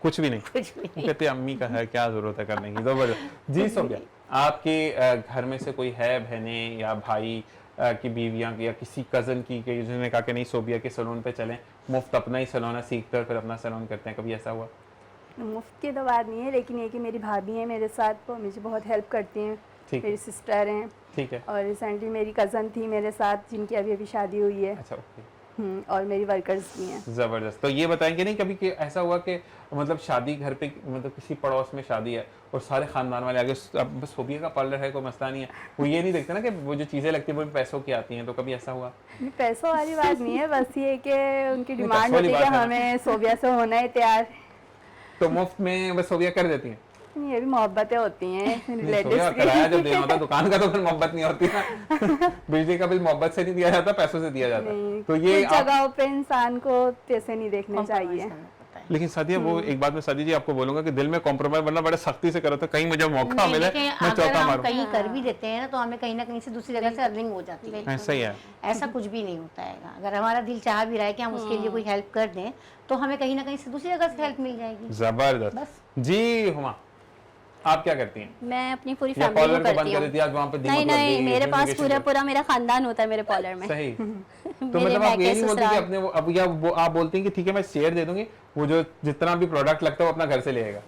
कुछ भी नहीं, कुछ भी नहीं। कहते अम्मी का है, क्या जरूरत है करने की। जबरदस्त जी। सोबिया, आपके घर में से कोई है बहनें या भाई की बीवियां या किसी कजन की जिन्होंने कहा कि नहीं सोबिया के सैलून पे चलें, मुफ्त अपना ही सैलून सीखते और फिर अपना सैलून करते हैं, कभी ऐसा हुआ? मुफ्त की तो बात नहीं है, लेकिन ये कि मेरी भाभी हैं मेरे साथ, वो मुझे बहुत हेल्प करती हैं। ठीक मेरी सिस्टर हैं, ठीक है। और रिसेंटली मेरी कज़न थी मेरे साथ जिनकी अभी अभी शादी हुई है। अच्छा, ओके। और मेरी वर्कर्स भी हैं। जबरदस्त। तो ये बताएंगे नहीं कभी कि ऐसा हुआ कि मतलब शादी घर पे, मतलब किसी पड़ोस में शादी है और सारे खानदान वाले आगे, अब बस सोबिया का पार्लर है, कोई मसला नहीं है, वो ये नहीं देखते ना कि वो जो चीजें लगती है वो भी पैसों की आती हैं, तो कभी ऐसा हुआ? नहीं, पैसों वाली बात नहीं है, बस ये कि उनकी डिमांड पैसों वाली होती है कि बात है ना। हमें सोबिया से होना है तैयार। तो मुफ्त में बस सोबिया कर देती हैं? ये भी मोहब्बतें होती हैं सोबिया रिलेटिव्स किराया जब देना होता है दुकान का तो फिर मोहब्बत नहीं होती ना। बिजली का बिल मोहब्बत से नहीं दिया जाता, पैसों से दिया जाता है। तो ये कुछ जगहों पे इंसान को पैसे नहीं देखने चाहिए। लेकिन सादिया वो एक बात मैं सादी जी आपको बोलूंगा कि दिल में कॉम्प्रोमाइज वरना बड़े सख्ती से करो, तो कहीं मुझे मौका नहीं, मिले लेकिन मैं अगर चौका हम मारूं। कहीं कर भी देते हैं ना तो हमें कहीं ना कहीं से दूसरी जगह से अर्निंग हो जाती है। ऐसा ही है। ऐसा कुछ भी नहीं होता है। अगर हमारा दिल चाह भी रहा है कि हम उसके लिए कोई हेल्प कर दें तो हमें कहीं ना कहीं से दूसरी जगह से हेल्प मिल जाएगी। जबरदस्त जी। हुमा, आप क्या करती हैं? मैं अपनी पूरी या फैमिली पार्लर को को बंद करती कर हूँ। देती है, आज वहाँ पे दीमक नहीं लग नहीं, गई, मेरे पास fumigation पूरा मेरा खानदान होता है मेरे पार्लर में। सही। तो मेरे मतलब आप ये मैके नहीं बोलते कि ससुराल। अपने वो अब या वो आप बोलती हैं कि ठीक है मैं शेयर दे दूंगी, वो जो जितना भी प्रोडक्ट लगता है वो अपना घर से ले आएगा?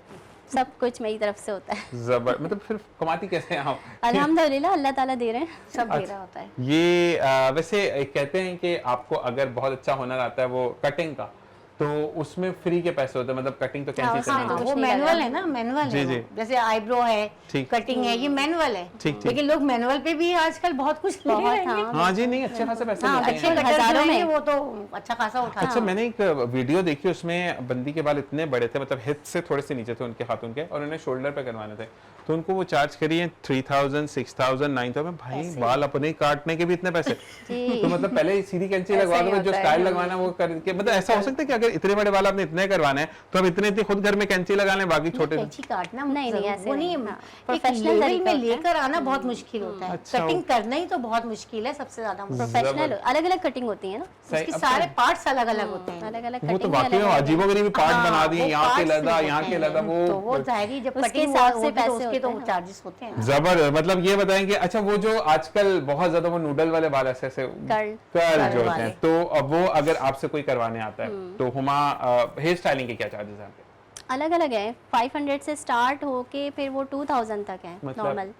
सब कुछ मेरी तरफ से होता है। जबर, मतलब फिर कमाती कैसे हैं आप? अल्हम्दुलिल्लाह, अल्लाह ताला दे रहे हैं। सब दे रहा होता है। ये वैसे कहते हैं कि आपको अगर बहुत अच्छा हुनर आता है वो कटिंग का, तो उसमें फ्री के पैसे होते हैं, मतलब कटिंग तो कैंची से हाँ, नहीं तो होती। वो कुछ नहीं मैनुअल लगा। है ना, मैनुअल जी, है जी। वो। जैसे आईब्रो है, ठीक। कटिंग है, ये मैनुअल है। ठीक। लेकिन लोग मैनुअल पे भी आजकल बहुत कुछ ले बहुत, रहे हैं। हाँ। हाँ जी, नहीं अच्छे खासे पैसे हाँ, मिलते अच्छे हैं। कटर जो हजारों हैं में। वो तो अच्छा खासा उठा। अच्छा, मैंने एक वीडियो देखी, उसमें बंदी के बाल इतने बड़े थे, मतलब हिप से थोड़े से नीचे थे उनके हाथों के, और उन्हें शोल्डर पे करवाने थे, तो उनको वो चार्ज करिए 3000, 6000, 9000। भाई बाल अपने काटने के भी इतने पैसे? तो मतलब पहले सीधी कैंची लगवा दो, जो स्टाइल लगवाना वो करके, मतलब ऐसा हो सकता है कि अगर इतने बड़े बाल आपने इतने करवाने हैं तो हम इतने खुद घर में कैंची लगा लें, बाकी छोटे कैंची काटना नहीं, जरूर- ऐसे वो नहीं, नहीं, हाँ। एक प्रोफेशनल लेवल तरीका में होता है। लेकर आना बहुत मुश्किल होता है। अच्छा, कटिंग करना ही तो बहुत मुश्किल है, सबसे ज्यादा मुश्किल। प्रोफेशनल अलग अलग कटिंग होती है ना, सही। उसके अब सारे पार्ट्स अलग अलग होते हैं। अलग अलग वो तो कटिंग वाकई में अजीबोगरीब पार्ट हाँ, बना दिए, वो यहाँ के parts लदा, होते यहाँ के हैं। लदा, तो वो वो जाएगी जब उसके कटिंग हिसाब से होगी तो पैसे उसके तो होते हैं। चार्जेस होते हैं। जबर। मतलब ये बताएं कि अच्छा वो जो आजकल बहुत ज्यादा वो नूडल वाले बाल ऐसे ऐसे कर्ल जो होते हैं, तो अब वो अगर आपसे कोई करवाने आता है तो हुमा हेयर स्टाइलिंग के क्या चार्जेस हैं आपके? अलग अलग है। 500 से स्टार्ट होके फिर वो 2000 तक है मतलब? नॉर्मल।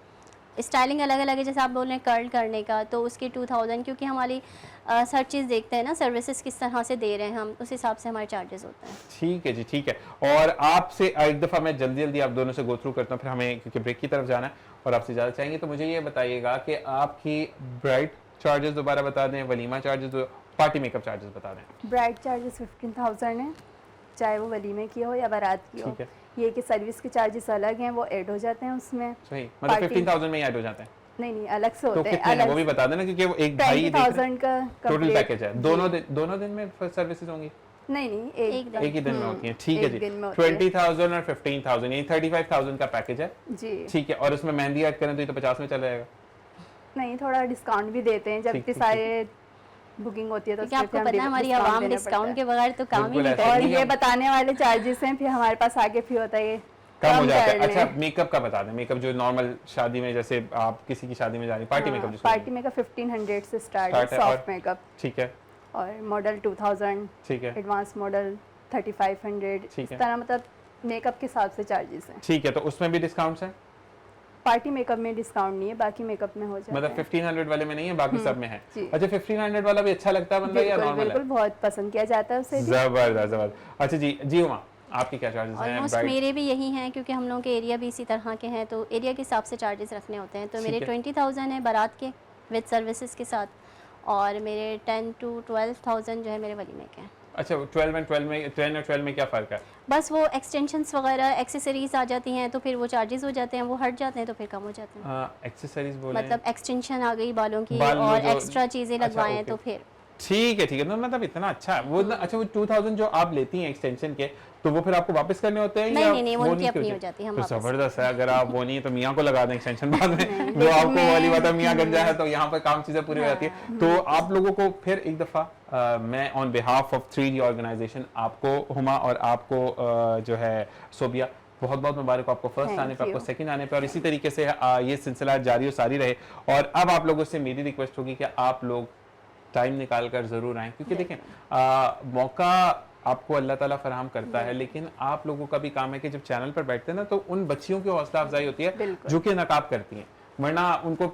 स्टाइलिंग अलग अलग है, जैसे आप बोल रहे हैं कर्ल करने का, तो उसकी 2000, क्योंकि हमारी हर चीज़ देखते हैं ना, सर्विसेज किस तरह से दे रहे हैं हम, उस हिसाब से हमारे चार्जेस होते हैं। ठीक है जी, ठीक है। और आपसे एक दफ़ा मैं जल्दी जल्दी आप दोनों से गो थ्रू करता हूँ, फिर हमें क्योंकि ब्रेक की तरफ जाना है और आपसे ज़्यादा चाहेंगे, तो मुझे ये बताइएगा कि आपकी ब्राइड चार्जेस दोबारा बता दें, walima charges, party makeup charges बता दें। ब्राइड चार्जेस 15,000 है, चाहे वो वलीमे की हो या बारात की हो। ठीक है। ये कि सर्विस के चार्जेस अलग हैं, वो ऐड हो जाते हैं उसमें। सही, मतलब पार्टी- 15,000 में ही ऐड हो जाते हैं? नहीं, अलग से तो होते हैं। कितने हैं वो भी बता देना, क्योंकि वो एक भाई 20,000 का टोटल complete- पैकेज है। दोनों दिन में सर्विसेज होंगी? नहीं, एक दिन। एक ही दिन में होती हैं। ठीक है एक जी। दिन में होती है। 20,000 और 15,000, यानी 35,000 का पैकेज है। जी। ठीक है। और उसमें मेहंदी ऐड करें तो ये तो 50 में चला जाएगा? नहीं, थोड़ा डिस्काउंट भी देते हैं जब ठीक, इतनी ठीक, सारे बुकिंग होती है तो क्योंकि उसमें आपको फिर पता है हमें हमारी discount आवाम देना डिस्काउंट पड़ता के है। बगैर तो काम ही बिल्कुल नहीं ऐसा और करती। नहीं ये हम- बताने वाले चार्जेस हैं, फिर हमारे पास आगे फी होता है कम हो जाता है। कर अच्छा, लें। मेकअप का बता दें। मेकअप जो नॉर्मल शादी में, जैसे आप किसी की शादी में जा रही, पार्टी मेकअप जिसको पार्टी मेकअप 1500 से स्टार्ट है, Start है, सॉफ्ट और- मेकअप, ठीक है, और मॉडल 2000, ठीक है, एडवांस मॉडल 3500, ठीक इस है। तरह मतलब मेकअप के हिसाब से चार्जेस हैं। ठीक है। तो उसमें भी डिस्काउंट्स हैं? पार्टी मेकअप में डिस्काउंट नहीं है, बाकी मेकअप में हो जाता है। मतलब 1500 वाले में नहीं है, बाकी सब में है। जी। अच्छा 1500 वाला भी अच्छा लगता है बंदा या बिल्कुल नॉर्मल है? बिल्कुल, बहुत पसंद किया जाता है उसे भी। जबरदस्त जबरदस्त। अच्छा जी जी उमा, आपके क्या चार्जेस हैं? ऑलमोस्ट मेरे भी यही हैं, क्योंकि हम लोगों के एरिया भी इसी तरह के हैं, तो एरिया के हिसाब से चार्जेस रखने होते हैं। तो मेरे 20,000 है बारात के विद सर्विसेज के साथ, और मेरे 10 to 12,000 जो है मेरे वलीमे के हैं। अच्छा 12 और 12 में क्या फ़र्क है? बस वो एक्सटेंशंस वगैरह एक्सेसरीज आ जाती हैं, तो फिर वो चार्जेस हो जाते हैं, वो हट जाते हैं, तो फिर कम हो जाते हैं। एक्सेसरीज बोले मतलब एक्सटेंशन आ गई बालों की, बाल में और जो- एक्स्ट्रा चीज़ें अच्छा, लगवाएं ओके। तो फिर ठीक है ना, मतलब इतना अच्छा है वो अच्छा वो 2000 जो आप लेती हैं एक्सटेंशन के, तो वो फिर आपको वापस करने होते हैं? नहीं, नहीं, वो उनकी नहीं अपनी होती? हो जाती है, हम तो वापस जबरदस्त है। अगर आप वो नहीं है तो मियाँ को लगा दें एक्सटेंशन बाद में, वो आपको वाली बात है, मियाँ गंजा है तो यहाँ पर काम चीजें पूरी हो जाती है। तो आप लोगों को फिर एक दफा मैं on behalf of 3D organisation आपको हुमा और आपको जो है सोबिया बहुत बहुत मुबारक हो, आपको फर्स्ट Thank आने पे, आपको you. सेकंड आने पे, और इसी तरीके से ये सिलसिला जारी और सारी रहे। और अब आप लोगों से मेरी रिक्वेस्ट होगी कि आप लोग टाइम निकाल कर ज़रूर आएँ, क्योंकि देखें मौका आपको अल्लाह ताला फराहम करता है, लेकिन आप लोगों का भी काम है कि जब चैनल पर बैठते हैं ना, तो उन बच्चियों की हौसला अफजाई होती है बिल्कुल। जो कि नकाब करती हैं, वरना उनको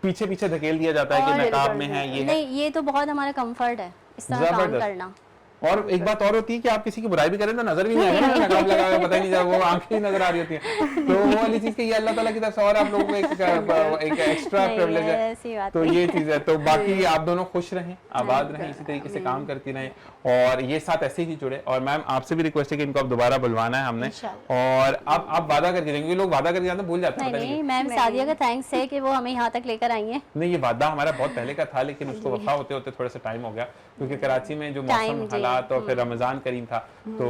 पीछे पीछे धकेल दिया जाता है कि और नकाब में है, ये है। नहीं, ये तो बहुत हमारा कंफर्ट है इस तरह काम जबरदस्त। करना। और एक बात और होती है कि आप किसी की बुराई भी करें तो नजर भी नहीं आएगा ना, नकाब लगा हुआ पता ही नहीं चला, वो आंखें ही नजर आ रही होती हैं। तो वो वाली चीज कि ये अल्लाह ताला की तरफ से और आप लोगों को एक एक्स्ट्रा नहीं, प्रिविलेज है। ऐसी बात तो नहीं। ये चीज है। तो बाकी आप दोनों खुश रहें, आबाद रहें, इसी तरीके से काम करती रहें, और ये साथ ऐसे ही जुड़े। और मैम आपसे भी रिक्वेस्ट है कि इनको अब दोबारा बुलवाना है हमने, और आप वादा करके देंगे, लोग वादा करके जाते हैं भूल जाते हैं, नहीं पता नहीं, नहीं। मैम सादिया का थैंक्स है कि वो हमें यहाँ तक लेकर आई हैं। नहीं ये वादा हमारा बहुत पहले का था, लेकिन उसको वफा होते होते थोड़ा सा टाइम हो गया, क्योंकि कराची में जो मौसम हालात और फिर रमजान करीम था। तो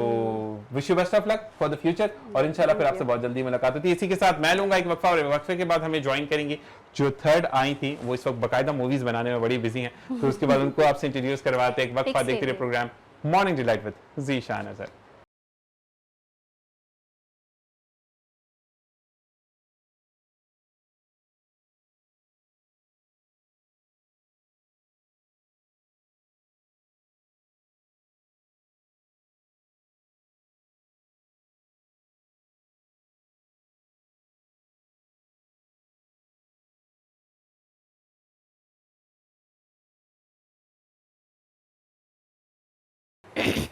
wish you best of luck for the future, और इंशाल्लाह फिर आपसे बहुत जल्दी मुलाकात होती है। इसी के साथ मैं लूंगा एक वक्फा, और वक्फे के बाद हमें ज्वाइन करेंगी जो थर्ड आई थी, वो इस वक्त बाकायदा मूवीज बनाने में बड़ी बिजी हैं, तो उसके बाद उनको आपसे इंट्रोड्यूस करवाते हैं। एक वक्फा देखते रहिए programme morning delight with Zeeshan Azhar.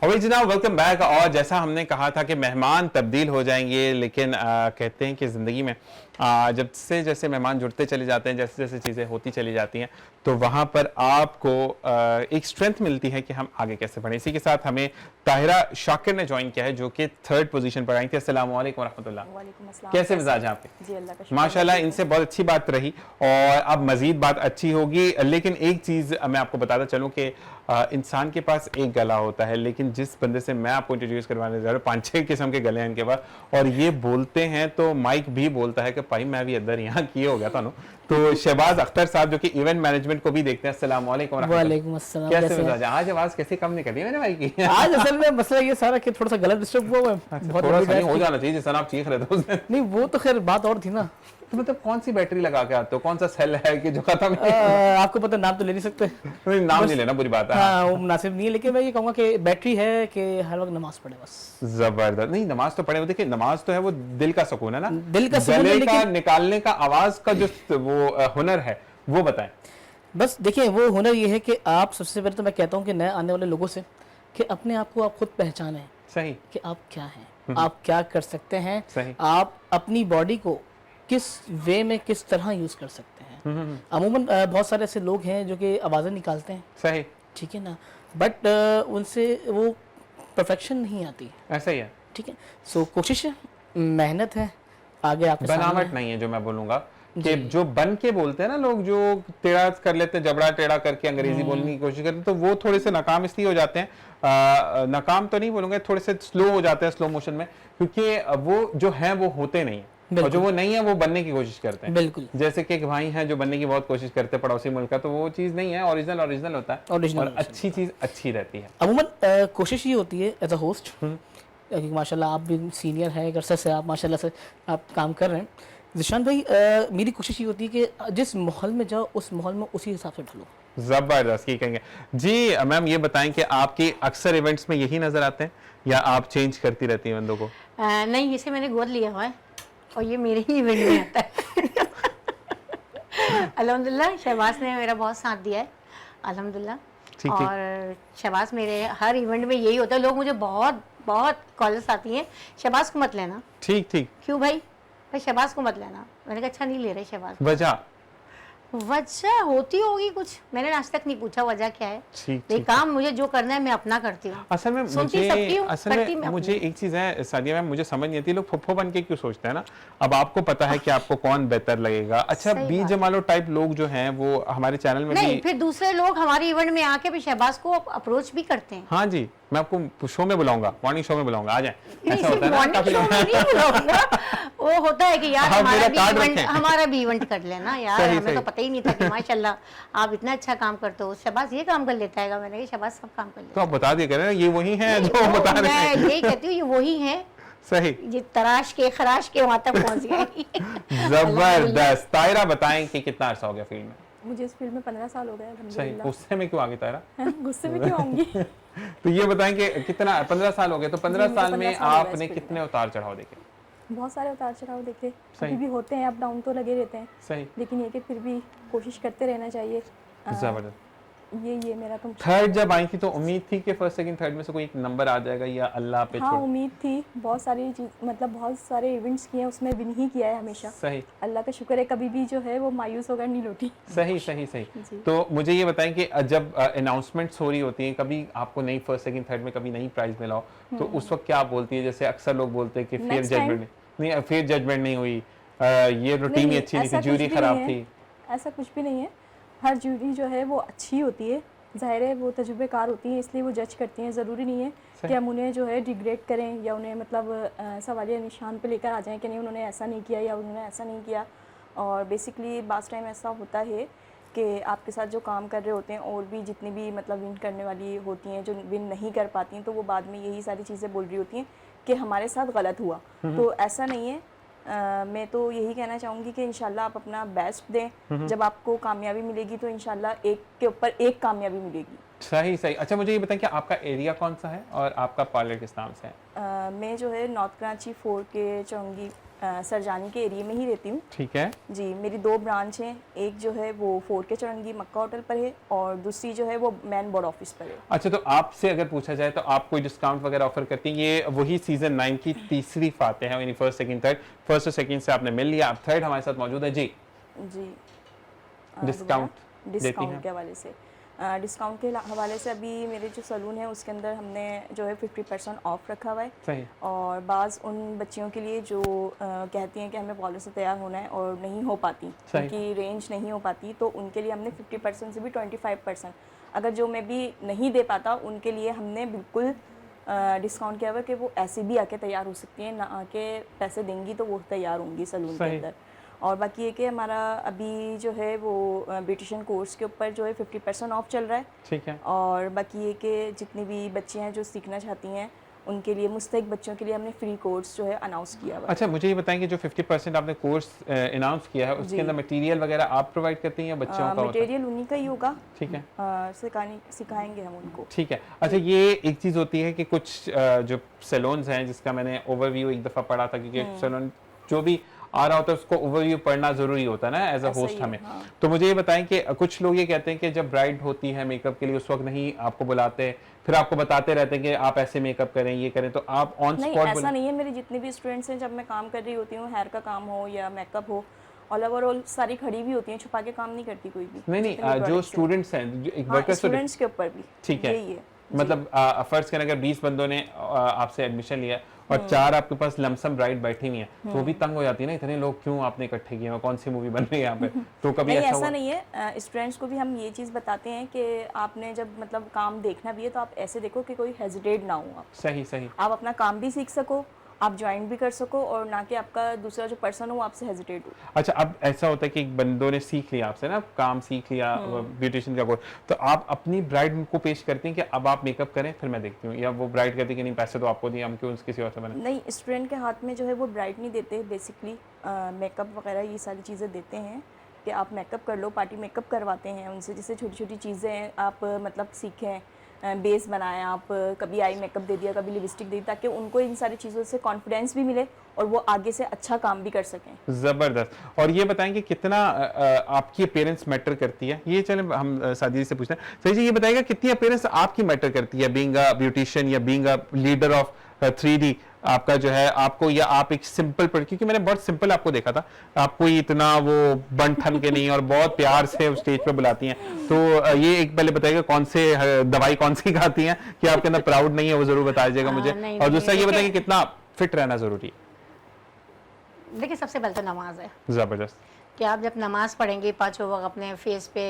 और जनाब वेलकम बैक। और जैसा हमने कहा था कि मेहमान तब्दील हो जाएंगे, लेकिन कहते हैं कि ज़िंदगी में जब से जैसे मेहमान जुड़ते चले जाते हैं, जैसे जैसे चीज़ें होती चली जाती हैं, तो वहाँ पर आपको एक स्ट्रेंथ मिलती है कि हम आगे कैसे बढ़ें। इसी के साथ हमें ताहिरा शाकिर ने ज्वाइन किया है, जो कि थर्ड पोजीशन पर आई थी। अस्सलाम वालेकुम रहमतुल्लाह। वालेकुम अस्सलाम। कैसे मिजाज हैं आपके? जी अल्लाह का शुक्र। माशाल्लाह इनसे बहुत अच्छी बात रही, और अब मजीद बात अच्छी होगी। लेकिन एक चीज़ मैं आपको बताता चलूँ कि इंसान के पास एक गला होता है, लेकिन जिस बंदे से मैं आपको इंट्रोड्यूस करवाने जा रहा हूँ 5-6 किस्म के गले हैं इनके पास, और ये बोलते हैं तो माइक भी बोलता है कि भाई मैं भी इधर यहाँ किए हो गया था ना। तो शहबाज अख्तर साहब जो कि इवेंट मैनेजमेंट को भी देखते हैं। अस्सलाम वालेकुम। वालेकुम अस्सलाम। कैसे मिजाज? आज आवाज कैसे कम नहीं करी मैंने भाई की? आज असल में मसला ये सारा कि थोड़ा सा गलत डिस्टर्ब हुआ है, बहुत थोड़ा बड़ी सा नहीं हो बैटरी- जाना चाहिए जिस तरह आप चीख रहे थे उस दिन। नहीं वो तो खैर बात और थी ना। तो मतलब कौन सी बैटरी लगा के आते हो, कौन सा सेल है कि जो खत्म है? आपको पता नाम तो ले नहीं सकते, नहीं, नाम नहीं लेना बुरी बात है। हाँ वो मुनासिब नहीं है, लेकिन मैं ये कहूँगा कि बैटरी है कि हर वक्त नमाज पढ़े बस। जबरदस्त। नहीं नमाज तो पढ़े, वो देखिए नमाज तो है वो दिल का सुकून है ना, दिल का सुकून है, गले का लेकिन- निकालने का आवाज का जो वो हुनर है वो बताएं। बस देखिए वो हुनर ये है कि आप सबसे पहले तो मैं कहता हूँ कि नए आने वाले लोगों से कि अपने आप को आप खुद पहचानें सही कि आप क्या हैं, आप क्या कर सकते हैं, सही। आप अपनी बॉडी को किस वे में किस तरह यूज़ कर सकते हैं। अमूमन बहुत सारे ऐसे लोग हैं जो कि आवाज़ें निकालते हैं, सही, ठीक है ना, बट उनसे वो परफेक्शन नहीं आती, ऐसा ही है। ठीक है। सो कोशिश है, मेहनत है, आगे आपके सामने बनावट है। नहीं है जो मैं बोलूंगा कि जो बन के बोलते हैं ना लोग, जो टेढ़ा कर लेते हैं, जबड़ा टेढ़ा करके अंग्रेजी बोलने की कोशिश करते हैं, तो वो थोड़े से नाकाम इसलिए हो जाते हैं। नाकाम तो नहीं बोलूंगा, थोड़े से स्लो हो जाते हैं, स्लो मोशन में, क्योंकि वो जो है वो होते नहीं है, और जो वो नहीं है वो बनने की कोशिश करते हैं। बिल्कुल। जैसे कि एक भाई हैं जो बनने की बहुत कोशिश करते हैं पड़ोसी मुल्क का, तो वो चीज़ नहीं है, ओरिजिनल होता है, Original और अच्छी चीज़ अच्छी रहती है। अमूमन कोशिश ये होती है एज अ होस्ट, क्योंकि माशाल्लाह आप भी सीनियर हैं, एक अरसे से आप माशाल्लाह से आप काम कर रहे हैं। ज़ीशान भाई मेरी कोशिश ये होती है कि जिस माहौल में जाओ उस माहौल में उसी हिसाब से ढलो। जबरदस्त की कहेंगे जी। मैम ये बताएं कि आपकी अक्सर इवेंट्स में यही नजर आते हैं या आप चेंज करती रहती हैं बंदों को? नहीं, इसे मैंने गोद लिया हुआ है, और ये मेरे ही इवेंट में आता है। अल्हम्दुलिल्लाह शहबाज ने मेरा बहुत साथ दिया है, अल्हम्दुलिल्लाह। ठीक। और शहबाज मेरे हर इवेंट में यही होता है, लोग मुझे बहुत बहुत कॉल्स आती हैं, शहबाज को मत लेना। ठीक ठीक। क्यों भाई? भाई शहबाज को मत लेना। मैंने कहा अच्छा नहीं ले रहे शहबाज। वजह? वजह होती होगी कुछ, मैंने आज तक नहीं पूछा वजह क्या है। ठीक ये ठीक। काम मुझे जो करना है मैं अपना करती हूँ। असल में सुनती सबकी हूँ, करती मैं मुझे अपनी। एक चीज़ है सादिया मैम, मुझे समझ नहीं आती लोग फुफ्फो बन के क्यों सोचते हैं ना। अब आपको पता है कि आपको कौन बेहतर लगेगा। अच्छा, सही बी बात। जमालो टाइप लोग जो हैं वो हमारे चैनल में नहीं, भी। फिर दूसरे लोग हमारे इवेंट में आके भी शहबाज को अप्रोच भी करते हैं। हाँ जी, मैं आपको शो में बुलाऊंगा, मॉर्निंग शो में बुलाऊंगा, आ जाए। नहीं, ऐसा सिर्फ होता है ना morning काफी show में नहीं बुलाऊंगा। वो होता है कि यार आप मेरा कार्ड हमारा भी इवेंट कर लेना यार, सही, हमें तो सही। पता ही नहीं था कि माशाल्लाह आप इतना अच्छा काम करते हो। शहबाज ये काम कर लेता है, मैंने कहा शहबाज सब काम कर तो लेता आप बता दिया करें ना, ये वही हैं है। जो बता रहे मैं हैं। यही कहती हूँ ये वही है, सही, ये तराश के खराश के वहां तक पहुंच गए। जबरदस्त। तायरा बताएं कि कितना अर्सा हो गया फील्ड में? मुझे इस फील्ड में 15 साल हो गए सही, अल्हम्दुलिल्लाह। गुस्से में क्यों आ गई तायरा? गुस्से में क्यों आऊंगी? तो ये बताएं कि कितना, 15 साल हो गए, तो 15 मुझे साल 15 में साल हो गए इस आपने फील्ड कितने उतार चढ़ाव देखे? बहुत सारे उतार चढ़ाव देखे, सही। अभी भी होते हैं, अप डाउन तो लगे रहते हैं, सही, लेकिन ये कि फिर भी कोशिश करते रहना चाहिए। जबरदस्त। ये मेरा तुम थर्ड जब आई थी तो उम्मीद थी कि फर्स्ट सेकंड थर्ड में से कोई एक नंबर आ जाएगा, या अल्लाह पे हाँ छोड़? उम्मीद थी, बहुत सारी चीज मतलब बहुत सारे इवेंट्स किए हैं, उसमें विन ही किया है हमेशा। सही अल्लाह का शुक्र है, कभी भी जो है वो मायूस होकर नहीं लौटी। सही सही सही। जी। तो मुझे ये बताएं कि जब अनाउंसमेंट्स हो रही होती हैं, कभी आपको नहीं फर्स्ट सेकंड थर्ड में कभी नहीं प्राइज मिला हो, तो उस वक्त क्या आप बोलती है? जैसे अक्सर लोग बोलते हैं कि फेयर Next time- जजमेंट नहीं, फेयर जजमेंट नहीं हुई, ये रूटीन ही अच्छी नहीं ऐसा थी, कुछ जूरी भी खराब नहीं थी। है। ऐसा कुछ भी नहीं है, हर जूरी जो है वो अच्छी होती है, ज़ाहिर है वो तजुर्बेकार होती है, इसलिए वो जज करती हैं। ज़रूरी नहीं है कि हम उन्हें जो है डिग्रेड करें या उन्हें मतलब सवालिया निशान पे लेकर आ जाएं कि नहीं उन्होंने ऐसा नहीं किया या उन्होंने ऐसा नहीं किया। और बेसिकली बास टाइम ऐसा होता है कि आपके साथ जो काम कर रहे होते हैं और भी जितनी भी मतलब विन करने वाली होती हैं, जो विन नहीं कर पाती हैं, तो वो बाद में यही सारी चीज़ें बोल रही होती हैं कि हमारे साथ गलत हुआ। तो ऐसा नहीं है। मैं तो यही कहना चाहूँगी कि इंशाल्लाह आप अपना बेस्ट दें, जब आपको कामयाबी मिलेगी तो इंशाल्लाह एक के ऊपर एक कामयाबी मिलेगी। सही सही। अच्छा, मुझे ये बताएं कि आपका एरिया कौन सा है और आपका पार्लर किस नाम से है? मैं जो है नॉर्थ कराची 4 के चौंगी सरजानी के एरिया में ही रहती हूँ। ठीक है। जी, मेरी 2 ब्रांच हैं, एक जो है वो 4 के चौरंगी मक्का होटल पर है और दूसरी जो है वो मैन बोर्ड ऑफिस पर है। अच्छा, तो आपसे अगर पूछा जाए तो आप कोई डिस्काउंट वगैरह ऑफर करती हैं? ये वही सीजन 9 की तीसरी फाते हैं, यानी फर्स्ट सेकंड थर्ड, फर्स्ट और सेकंड से आपने मिल लिया, अब थर्ड हमारे साथ मौजूद है जी। जी, डिस्काउंट देती हैं? डिस्काउंट के हवाले से डिस्काउंट के हवाले से अभी मेरे जो सलून है उसके अंदर हमने जो है 50% ऑफ रखा हुआ है। सही। और बाज़ उन बच्चियों के लिए जो कहती हैं कि हमें पार्लर से तैयार होना है और नहीं हो पाती, सही। उनकी रेंज नहीं हो पाती, तो उनके लिए हमने 50% से भी 25%, अगर जो मैं भी नहीं दे पाता उनके लिए हमने बिल्कुल डिस्काउंट किया हुआ है कि वो ऐसे भी आके तैयार हो सकती हैं, ना आके पैसे देंगी तो वो तैयार होंगी सलून के सही। अंदर। और बाकी ये कि हमारा अभी जो है वो ब्यूटिशियन कोर्स के ऊपर जो है 50% ऑफ चल रहा है। ठीक है। और बाकी ये कि जितनी भी बच्चियां हैं जो सीखना चाहती हैं उनके लिए, मुस्तहिक बच्चों के लिए हमने फ्री कोर्स जो है अनाउंस किया हुआ है। अच्छा, मुझे ये बताएं कि जो 50% आपने कोर्स अनाउंस किया है, उसके जी। अंदर मटेरियल वगैरह आप प्रोवाइड करती हैं या बच्चों का होता है? मटेरियल उन्हीं का ही होगा, ठीक है। सिखाएंगे हम उनको। ठीक है। अच्छा, ये एक चीज़ होती है कि कुछ जो सैलून्स हैं, जिसका मैंने ओवरव्यू एक दफ़ा पढ़ा था, क्योंकि सैलून जो भी आ रहा होता है उसको ओवरव्यू पढ़ना ज़रूरी होता है ना एज अ ऐसा होस्ट ही है, हमें। हाँ। तो मुझे ये बताएं कि कुछ लोग ये कहते हैं कि जब ब्राइड होती है मेकअप के लिए उस वक्त नहीं आपको बुलाते, फिर आपको बताते रहते हैं कि आप ऐसे मेकअप करें, ये करें, तो आप ऑन नहीं, स्पॉट ऐसा नहीं है। मेरे जितने भी स्टूडेंट्स हैं, जब मैं काम कर रही होती हूँ, हेयर का काम हो या मेकअप हो, ऑल ओवरऑल सारी खड़ी भी होती हैं, छुपा के काम नहीं करती कोई भी। नहीं जितने भी नहीं, जो products हैं। स्टूडेंट्स हैं, जो एक हाँ, वर्कर्स, स्टूडेंट्स के ऊपर भी ठीक है, यही है। मतलब फर्ज करें अगर 20 बंदों ने आपसे एडमिशन लिया और 4 आपके पास लमसम ब्राइड बैठी हुई हैं, तो वो भी तंग हो जाती है ना, इतने लोग क्यों आपने इकट्ठे किए हैं, कौन सी मूवी बन रही है यहाँ पे? तो कभी नहीं, ऐसा ऐसा हुआ? नहीं है। स्टूडेंट्स को भी हम ये चीज़ बताते हैं कि आपने जब मतलब काम देखना भी है तो आप ऐसे देखो कि कोई हेजिटेट ना हो, सही सही। आप अपना काम भी सीख सको, आप ज्वाइन भी कर सको, और ना कि आपका दूसरा जो पर्सन हो वो आपसे हेजिटेट हो। अच्छा, अब ऐसा होता है कि एक बंदों ने सीख लिया आपसे ना, काम सीख लिया ब्यूटिशियन का कोर्स, तो आप अपनी ब्राइड को पेश करती हैं कि अब आप मेकअप करें फिर मैं देखती हूँ, या वो ब्राइड कहती है कि नहीं पैसे तो आपको दिए, हम क्यों किसी और से बने? नहीं, स्टूडेंट के हाथ में जो है वो ब्राइड नहीं देते, बेसिकली मेकअप वगैरह ये सारी चीज़ें देते हैं कि आप मेकअप कर लो, पार्टी मेकअप करवाते हैं उनसे, जैसे छोटी छोटी चीज़ें आप मतलब सीखें, बेस बनाएं आप, कभी आई मेकअप दे दिया, कभी लिपस्टिक दे दी, ताकि उनको इन सारी चीज़ों से कॉन्फिडेंस भी मिले और वो आगे से अच्छा काम भी कर सकें। जबरदस्त। और ये बताएं कि कितना आपकी अपीयरेंस मैटर करती है? ये चलें हम सादिया जी से पूछते हैं। सही जी, ये बताइएगा कितनी अपीयरेंस आपकी मैटर करती है, बीइंग अ ब्यूटिशियन या being a leader of 3D आपका जो है, आपको, या आप एक सिंपल क्योंकि मैंने बहुत सिंपल आपको देखा था, आप कोई इतना वो बन ठन के नहीं और बहुत प्यार से स्टेज पे बुलाती हैं। तो ये एक पहले बताइएगा कौन से दवाई कौन सी खाती हैं कि आपके अंदर प्राउड नहीं है, वो जरूर बता दीजिएगा मुझे। नहीं, और दूसरा ये देखिए- बताइए कितना फिट रहना जरूरी है? देखिए, सबसे पहले तो नमाज है जबरदस्त। कि आप जब नमाज पढ़ेंगे, पाँचों वक्त अपने फेस पे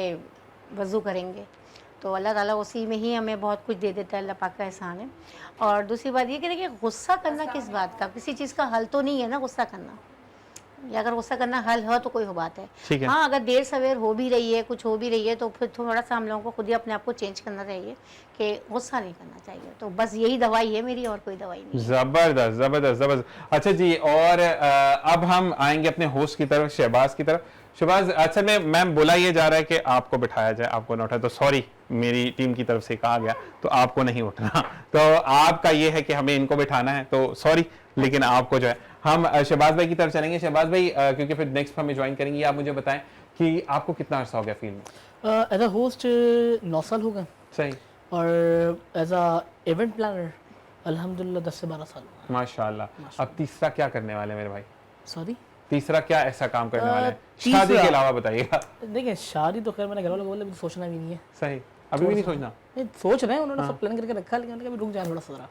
वज़ू करेंगे, तो अल्लाह ताला उसी में ही हमें बहुत कुछ दे देता है, अल्लाह पाक का एहसान है। और दूसरी बात ये कि देखिए, गुस्सा करना किस बात का, किसी चीज़ का हल तो नहीं है ना गुस्सा करना, या अगर गुस्सा करना हल हो तो कोई हो बात है। ठीक है। हाँ, अगर देर सवेर हो भी रही है, कुछ हो भी रही है, तो फिर थोड़ा सा हम लोगों को खुद ही अपने आप को चेंज करना चाहिए कि गुस्सा नहीं करना चाहिए। तो बस यही दवाई है मेरी, और कोई दवाई नहीं है। जबरदस्त जबरदस्त जबरदस्त। अच्छा जी, और अब हम आएंगे अपने होस्ट की तरफ, शहबाज की तरफ। शहबाज, अच्छा मैम बोला ये जा रहा है कि आपको बिठाया जाए, आपको ना उठाए, तो सॉरी, मेरी टीम की तरफ से कहा गया तो आपको नहीं उठना। तो आपका ये है कि हमें इनको बिठाना है, तो सॉरी, लेकिन आपको जो है, हम शहबाज भाई की तरफ चलेंगे। शहबाज भाई, क्योंकि फिर नेक्स्ट हमें ज्वाइन करेंगे, आप मुझे बताएं कि आपको कितना अर्सा हो गया फील्ड में? एज अ होस्ट 9 साल हो गए, सही, और एज अ इवेंट प्लानर अल्हम्दुलिल्लाह 10 से 12 साल हो गए। माशाल्लाह। अब तीसरा क्या करने वाले मेरे भाई? सॉरी, तीसरा क्या ऐसा काम करने वाले हैं? तीसरा- शादी के अलावा बताइएगा। देखिए, शादी तो खैर मैंने घर वालों को बोला, अभी सोचना भी नहीं है। सही, अभी भी नहीं सोचना? नहीं, सोच रहे हैं, उन्होंने सब प्लान करके रखा है, लेकिन मैंने कहा रुक जाए थोड़ा सा जरा।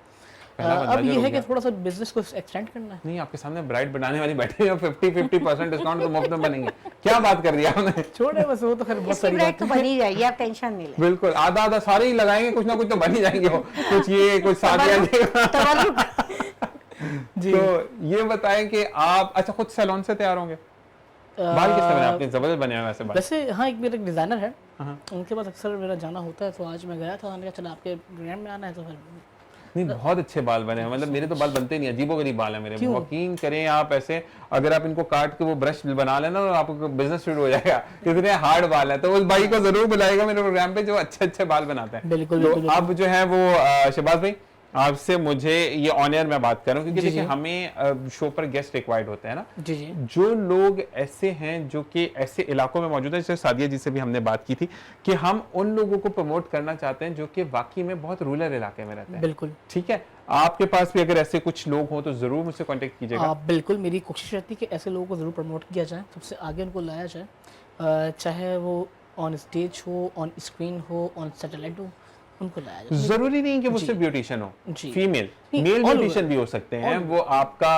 पहला बंदा अब जो ये रुक है कि गया। थोड़ा सा बिजनेस को एक्सटेंड करना है। नहीं, आपके सामने ब्राइड बनाने वाली बैठी है, 50% डिस्काउंट तो मुफ्त में बनेंगे। क्या बात कर दिया आपने? छोड़े बस, वो तो खैर बहुत इसकी सारी ब्राइड बात तो है। बनी जाएगी, आप टेंशन नहीं लें। बिल्कुल, आधा आधा सारे ही लगाएंगे, कुछ ना कुछ तो बन ही जाएंगे वो। कुछ ये, कुछ सादिया जी। जी। तो ये बताएं कि आप अच्छा खुद सैलून से तैयार होंगे? बाल किसने बनाए? आपने जबरदस्त बने हैं वैसे बाल। वैसे हाँ, एक मेरा डिज़ाइनर है, हाँ। उनके पास अक्सर मेरा जाना होता है, तो आज मैं गया था, उन्होंने कहा चला आपके ब्रांड में आना है, तो फिर नहीं, बहुत अच्छे बाल बने हैं, मतलब मेरे तो बाल बनते नहीं, अजीबोगरीब बाल है मेरे। क्यों? यकीन करें आप, ऐसे अगर आप इनको काट के वो ब्रश बना लेना तो आपको बिजनेस शुरू हो जाएगा, इतने हार्ड बाल है। तो उस भाई को जरूर बुलाएगा मेरे प्रोग्राम पे जो अच्छे अच्छे बाल बनाते हैं। बिल्कुल, तो बिल्कुल, अब जो है वो शहबाज भाई, आपसे मुझे ये ऑनर में बात कर रहा हूँ, क्योंकि जी, देखिए जी। हमें शो पर गेस्ट रिक्वायर्ड होते हैं ना। जी जी। जो लोग ऐसे हैं जो कि ऐसे इलाकों में मौजूद है, जैसे सादिया जी से भी हमने बात की थी कि हम उन लोगों को प्रमोट करना चाहते हैं जो कि वाकई में बहुत रूरल इलाके में रहते हैं। बिल्कुल। ठीक है, आपके पास भी अगर ऐसे कुछ लोग हो तो जरूर मुझसे कांटेक्ट कीजिएगा। बिल्कुल, मेरी कोशिश रहती है कि ऐसे लोगों को ज़रूर प्रमोट किया जाए, सबसे आगे उनको लाया जाए, चाहे वो ऑन स्टेज हो, ऑन स्क्रीन हो, ऑन सैटेलाइट हो, उनको लाया जाए। जरूरी नहीं कि वो जी। सिर्फ ब्यूटिशियन हो, जी। फीमेल नहीं, मेल all ब्यूटिशियन over। भी हो सकते हैं, वो आपका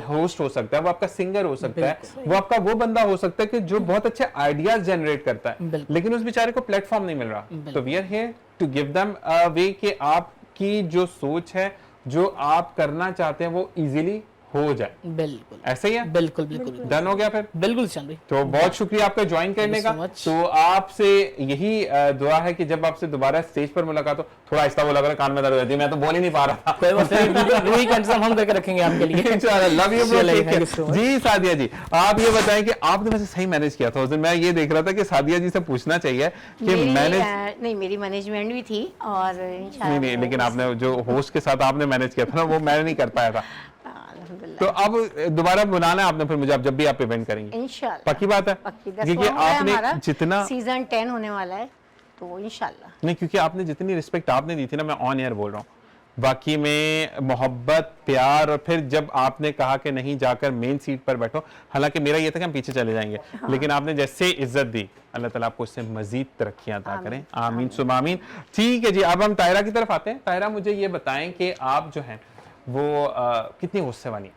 होस्ट हो सकता है, वो आपका सिंगर हो सकता है, बिल्कुल। वो आपका वो बंदा हो सकता है कि जो बहुत अच्छे आइडियाज जनरेट करता है, बिल्कुल। लेकिन उस बेचारे को प्लेटफॉर्म नहीं मिल रहा। बिल्कुल। तो we are here to give them a way कि आपकी जो सोच है, जो आप करना चाहते हैं, वो इजीली हो जाए। बिल्कुल, ऐसे ही है? बिल्कुल, बिल्कुल, डन हो गया फिर? बिल्कुल शान भाई। तो बहुत शुक्रिया आपका ज्वाइन करने you का। so much। तो आपसे यही दुआ है कि जब आपसे दोबारा स्टेज पर मुलाकात हो, थोड़ा आहिस्ता बोला करें, कान में दर्द रहती है, मैं तो बोल ही नहीं पा रहा था। कोई बात नहीं, रूही का इंतजाम हम करके रखेंगे आपके लिए। इंशाल्लाह, लव यू ब्रो, चलिए, take thank you care. so much। जी सादिया जी, आप ये बताएं कि आपने वैसे सही मैनेज किया था उस दिन। मैं ये देख रहा था कि सादिया जी से पूछना चाहिए कि मैनेज नहीं, मेरी मैनेजमेंट भी थी, और नहीं, लेकिन आपने जो होस्ट के साथ आपने मैनेज किया था ना, वो मैं नहीं कर पाया था। तो अब दोबारा बुलाना है आपने फिर मुझे, आप जब भी आप इवेंट करेंगे। इंशाल्लाह, पक्की बात है? पक्की। क्योंकि आपने जितना सीजन 10 होने वाला है, तो इंशाल्लाह। नहीं, क्योंकि आपने जितनी रिस्पेक्ट आपने दी थी ना, मैं ऑन एयर बोल रहा हूँ, बाकी में मोहब्बत, प्यार, और फिर जब आपने कहा कि नहीं जाकर मेन सीट पर बैठो, हालांकि मेरा ये था कि हम पीछे चले जाएंगे, लेकिन आपने जैसे इज्जत दी, अल्लाह ताला आपको इससे मजीद तरक्कियां अता करें, आमीन सुम्मा आमीन। ठीक है जी, अब हम तायरा की तरफ आते हैं। तायरा, मुझे ये बताएं कि आप जो हैं वो कितनी गुस्से वाली हैं?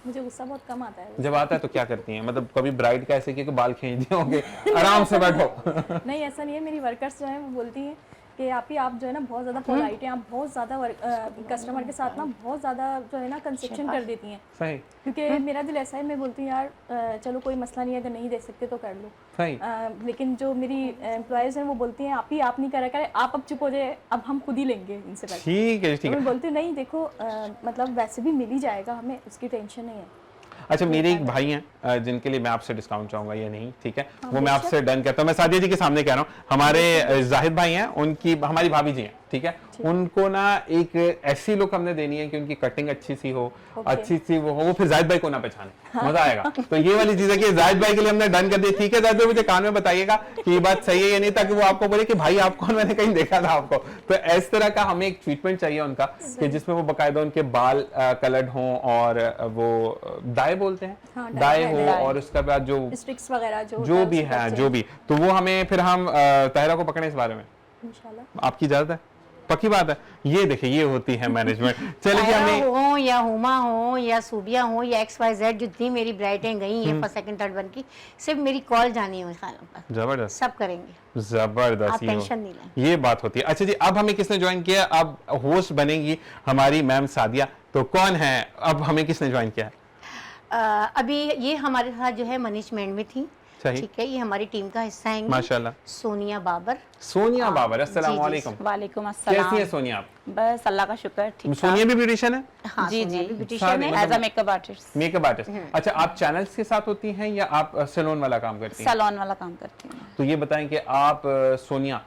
मुझे गुस्सा बहुत कम आता है। जब आता है तो क्या करती हैं? मतलब कभी ब्राइड का ऐसे किया कि बाल खींच दिए होंगे, आराम से बैठो। नहीं, ऐसा नहीं है। मेरी वर्कर्स जो है वो बोलती हैं कि आप जो है ना बहुत ज़्यादा पोलाइट हैं, आप बहुत ज़्यादा कस्टमर के साथ ना बहुत ज़्यादा जो है ना कंसेप्शन कर देती हैं, सही क्योंकि मेरा दिल ऐसा है, मैं बोलती हूँ यार चलो कोई मसला नहीं है, अगर नहीं दे सकते तो कर लो। सही। लेकिन जो मेरी एम्प्लॉयज़ हैं वो बोलती हैं आप नहीं करा करें, आप अब चुप हो जाए, अब हम खुद ही लेंगे इनसे पैसे। ठीक है, ठीक तो है। मैं बोलती हूँ नहीं देखो, मतलब वैसे भी मिल ही जाएगा, हमें उसकी टेंशन नहीं है। अच्छा, मेरे एक भाई हैं जिनके लिए मैं आपसे डिस्काउंट चाहूंगा या नहीं, ठीक है, वो मैं आपसे डन करता हूँ। मैं सादिया जी के सामने कह रहा हूँ, हमारे जाहिद भाई हैं, उनकी हमारी भाभी जी हैं, ठीक है, उनको ना एक ऐसी लुक हमने देनी है कि उनकी कटिंग अच्छी सी हो, अच्छी सी वो हो, वो फिर जाहिद भाई को ना पहचाने, मजा आएगा। तो ये वाली चीज है कि जाहिद भाई के लिए हमने डन कर दी। ठीक है जाहिद भाई, मुझे कान में बताइएगा कि ये बात सही है या नहीं, ताकि वो आपको बोले कि भाई आप कौन, मैंने कहीं देखा था आपको। तो इस तरह का हमें एक ट्रीटमेंट चाहिए उनका कि जिसमें वो बाकायदा उनके बाल कलर्ड हों और वो डाई बोलते हैं, डाई हो, और उसके बाद जो स्टिक्स वगैरह जो भी है, जो भी, तो वो हमें फिर हम ताहिरा को पकड़े इस बारे में, इंशाल्लाह। आपकी इजाजत है? पक्की बात है। ये देखिए, ये होती है मैनेजमेंट। चलिए हमें हो या हुमा हो या सूबिया हो या XYZ, जितनी मेरी ब्राइडें गई हैं फर्स्ट सेकंड थर्ड वन की, सिर्फ मेरी कॉल जानी है उस खानों पर, जबरदस्त, सब करेंगे, जबरदस्त, आप टेंशन नहीं लें। ये बात होती है। अच्छा जी, अब हमें किसने ज्वाइन किया? अब होस्ट बनेंगी हमारी मैम सादिया। तो कौन है अब, हमें किसने ज्वाइन किया? अभी ये हमारे साथ जो है मैनेजमेंट में थी, सही, ठीक है, ये हमारी टीम का हिस्सा है माशाल्लाह। सोनिया बाबर। सोनिया बाबर, अस्सलाम वालेकुम। वालेकुम कैसी है अस्सलाम। सोनिया आप? बस अल्लाह का शुक्र है, ठीक सोनिया भी ब्यूटिशियन है? हाँ, जी, सोनिया जी। भी ब्यूटिशियन है। As a makeup artist, makeup artist. अच्छा, आप चैनल्स के साथ होती हैं या आप सैलून वाला काम करती हैं? सैलून वाला काम करती हूँ। तो ये बताएं कि आप सोनिया,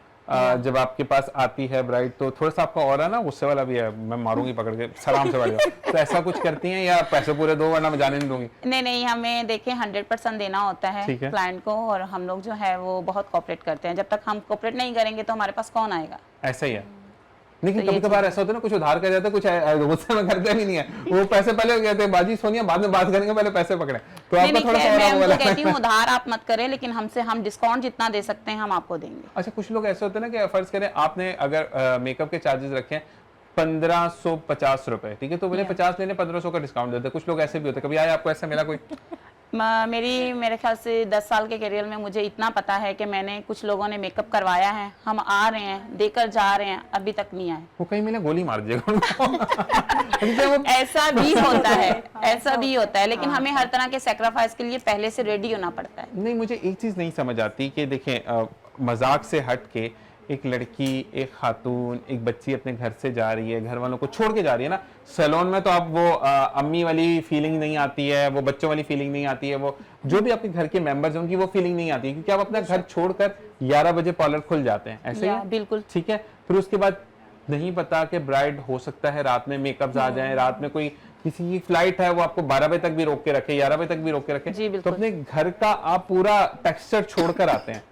जब आपके पास आती है ब्राइड, तो थोड़ा सा आपका ऑरा ना गुस्से वाला भी है, मैं मारूंगी पकड़ के, सलाम से बैठ जाओ, तो ऐसा कुछ करती हैं या पैसे पूरे दो वरना मैं जाने नहीं दूंगी? नहीं नहीं, हमें देखें 100% देना होता है ठीक है। क्लाइंट को, और हम लोग जो है वो बहुत कोऑपरेट करते हैं। जब तक हम कोऑपरेट नहीं करेंगे तो हमारे पास कौन आएगा। ऐसा ही है। लेकिन तो कभी ये कभार ऐसा होता है ना, कुछ उधार कर जाते हैं, कुछ गुस्से में करते भी नहीं है, वो पैसे पहले हो गए थे, बाजी सोनिया बाद में बात करेंगे, पहले पैसे पकड़े, तो नहीं आपका नहीं, थोड़ा सा मैं ऑरा वो उनको वाला कहती हूँ उधार आप मत करें, लेकिन हमसे हम डिस्काउंट जितना दे सकते हैं हम आपको देंगे। अच्छा, कुछ लोग ऐसे होते हैं ना कि फर्ज करें आपने अगर मेकअप के चार्जेस रखे हैं 1550 रुपए, ठीक है, तो बोले 50 लेने 1500 का डिस्काउंट देते हैं। कुछ लोग ऐसे भी होते हैं, कभी आया आपको ऐसा मिला कोई? मेरे ख्याल से 10 साल के करियर में मुझे इतना पता है कि मैंने कुछ लोगों ने मेकअप करवाया है, हम आ रहे हैं, देकर जा रहे हैं, अभी तक नहीं आए। वो कहीं मिले गोली मार दीजिएगा उनको। ऐसा भी होता है, ऐसा भी होता है, लेकिन हमें हर तरह के सेक्रीफाइस के लिए पहले से रेडी होना पड़ता है। नहीं, मुझे एक चीज नहीं समझ आती कि देखें, मजाक से हट के एक लड़की, एक खातून, एक बच्ची अपने घर से जा रही है, घर वालों को छोड़ के जा रही है ना, सैलून में तो आप वो अम्मी वाली फीलिंग नहीं आती है, वो बच्चों वाली फीलिंग नहीं आती है, वो जो भी आपके घर के मेंबर्स हैं उनकी वो फीलिंग नहीं आती है, क्योंकि आप अपना घर छोड़कर 11 बजे पार्लर खुल जाते हैं, ऐसे ही है? बिल्कुल ठीक है। फिर उसके बाद नहीं पता कि ब्राइड हो सकता है रात में मेकअप आ जाए, रात में कोई किसी की फ्लाइट है वो आपको 12 बजे तक भी रोक के रखे, 11 बजे तक भी रोक के रखे, जी, तो बिल्कुल। अपने घर का आप पूरा टेक्सचर छोड़कर आते हैं,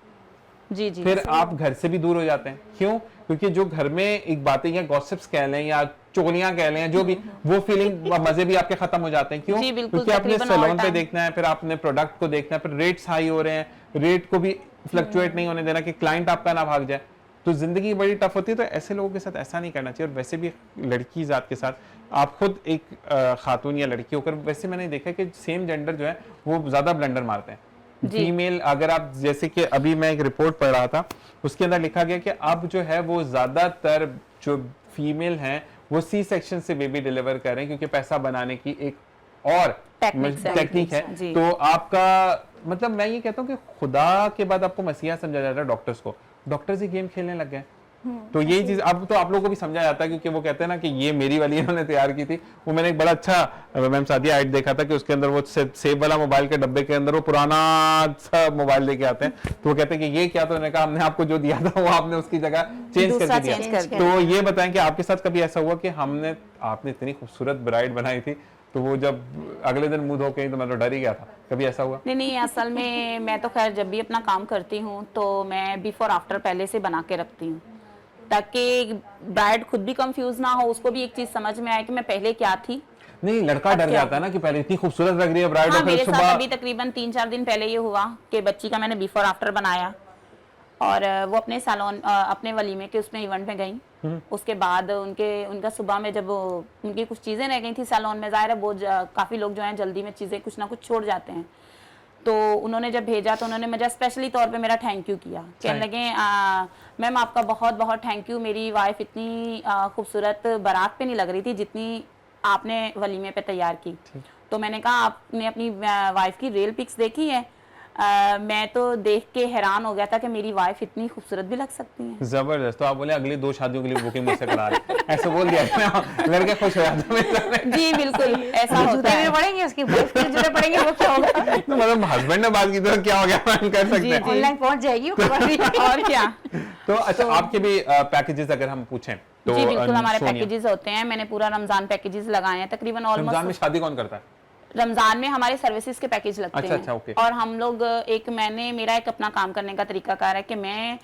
जी जी। फिर आप घर से भी दूर हो जाते हैं। क्यों? क्योंकि जो घर में एक बातें या गॉसिप्स कह लें या चुगलियां कह लें, जो भी, वो फीलिंग मजे भी आपके खत्म हो जाते हैं। क्यों? जी, बिल्कुल, क्योंकि आपने तकरीबन सैलून all पे time। देखना है, फिर आपने प्रोडक्ट को देखना है, फिर रेट्स हाई हो रहे हैं, रेट को भी फ्लक्चुएट नहीं होने देना कि क्लाइंट आपका ना भाग जाए, तो जिंदगी बड़ी टफ होती है। तो ऐसे लोगों के साथ ऐसा नहीं करना चाहिए। और वैसे भी लड़की जात के साथ, आप खुद एक खातून या लड़की होकर, वैसे मैंने देखा कि सेम जेंडर जो है वो ज्यादा ब्लंडर मारते हैं। फीमेल, अगर आप जैसे कि अभी मैं एक रिपोर्ट पढ़ रहा था, उसके अंदर लिखा गया कि अब जो है वो ज्यादातर जो फीमेल हैं वो सी सेक्शन से बेबी डिलीवर कर रहे हैं, क्योंकि पैसा बनाने की एक और टेक्निक है। जी। तो आपका मतलब, मैं ये कहता हूँ कि खुदा के बाद आपको मसीहा समझा जाता है डॉक्टर्स को, डॉक्टर्स ही गेम खेलने लग गए। तो यही चीज अब तो आप लोगों को भी समझा जाता है, क्योंकि वो कहते हैं ना कि ये मेरी वाली इन्होंने तैयार की थी। वो मैंने एक बड़ा अच्छा मैम सादिया ऐड देखा था कि उसके अंदर वो सेब वाला मोबाइल के डब्बे के अंदर वो पुराना सा मोबाइल लेके आते हैं, तो वो कहते हैं कि ये क्या, तो उन्होंने कहा हमने आपको जो दिया था वो आपने उसकी जगह चेंज करके दिया। तो ये बताएं कि आपके साथ कभी ऐसा हुआ कि आपने इतनी खूबसूरत ब्राइड बनाई थी, तो वो जब अगले दिन मुंह धो के, तो मैं तो डर ही गया था, कभी ऐसा हुआ? नहीं, असल में मैं तो खैर जब भी अपना काम करती हूँ तो मैं बिफोर आफ्टर पहले से बना के रखती हूँ, ताकि ब्राइड खुद भी कंफ्यूज ना हो, उसको भी एक चीज समझ में आए कि मैं पहले क्या थी। नहीं, लड़का डर जाता है ना कि पहले इतनी खूबसूरत लग रही है ब्राइड, हाँ, और फिर मेरे साथ सुबह अभी तकरीबन 3-4 दिन पहले ये हुआ कि बच्ची का मैंने बिफोर आफ्टर बनाया, और वो अपने सैलून, अपने वलीमे के उसमें इवेंट में गई। उसके बाद उनका सुबह में जब उनकी कुछ चीजें रह गई थी सैलून में, जाहिर है वो काफी लोग जो हैं जल्दी में चीजें कुछ ना कुछ छोड़ जाते हैं, तो उन्होंने जब भेजा तो उन्होंने मुझे स्पेशली तौर पे मेरा थैंक यू किया, कहने लगे मैम आपका बहुत बहुत थैंक यू, मेरी वाइफ इतनी खूबसूरत बारात पे नहीं लग रही थी जितनी आपने वलीमे पे तैयार की। तो मैंने कहा आपने अपनी वाइफ की रियल पिक्स देखी है? मैं तो देख के हैरान हो गया था कि मेरी वाइफ इतनी खूबसूरत भी लग सकती है। जबरदस्त। तो आप बोले अगली 2 शादियों के लिए बुकिंग मुझसे करा रहे, ऐसे बोल दिया ना, लड़के खुश हो जाते हैं। जी बिल्कुल, ऐसा होता है। पड़ेंगे उसकी वाइफ के जूते पड़ेंगे, वो क्या होगा? तो मतलब हस्बैंड ने बात की तो क्या हो गया, मैं कर सकते हैं। ऑनलाइन पहुंच जाएगी वो खबर भी। और क्या। तो अच्छा, आपके भी पैकेजेस अगर हम पूछें तो जी बिल्कुल, हमारे सोनिया, पैकेजेस होते हैं। मैंने पूरा रमजान पैकेजेस लगाए हैं तकरीबन रमजान में ऑलमोस्ट। शादी कौन करता है? रमजान में हमारे सर्विसेज के पैकेज लगते अच्छा, हैं। अच्छा, ओके। और हम लोग मेरा एक अपना काम करने का तरीकाकार है कि मैं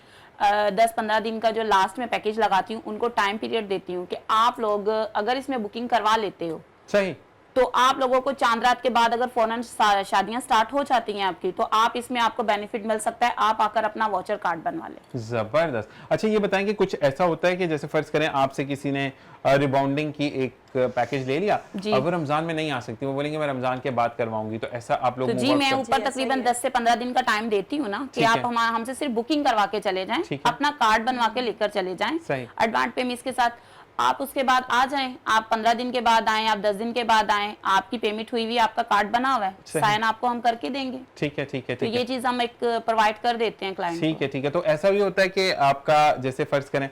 10-15 दिन का जो लास्ट में पैकेज लगाती हूँ उनको टाइम पीरियड देती हूँ कि आप लोग अगर इसमें बुकिंग करवा लेते हो सही, तो आप लोगों को चांद रात के बाद अगर फौरन शादियां स्टार्ट हो जाती हैं आपकी, तो आप इसमें आपको बेनिफिट मिल सकता है, आप आकर अपना वाउचर कार्ड बनवा लें। जबरदस्त। अच्छा, ये बताएं कि कुछ ऐसा होता है कि जैसे फर्ज करें आपसे किसी ने रिबाउंडिंग की एक पैकेज ले लिया, जी। अब वो रमजान में नहीं आ सकती, वो बोलेंगे मैं रमजान के बाद करवाऊंगी, तो ऐसा आप लोग तो move जी out मैं कर- ऊपर तकरीबन 10 से 15 दिन का टाइम देती हूँ ना कि ठीक आप है। हमसे सिर्फ बुकिंग करवा के चले जाएं, ठीक है। अपना कार्ड बनवा के लेकर चले जाएं सही। एडवांस पेमेंट के साथ। आप उसके बाद आ जाएं, आप 15 दिन के बाद आएं, आप 10 दिन के बाद आएं, आपकी पेमेंट हुई हुई, आपका कार्ड बना हुआ है, सही। साइन आपको हम करके देंगे। ठीक है, ठीक है, तो ठीक ये है, चीज हम एक प्रोवाइड कर देते हैं क्लाइंट ठीक है, ठीक है। तो ऐसा भी होता है कि आपका जैसे फर्ज करें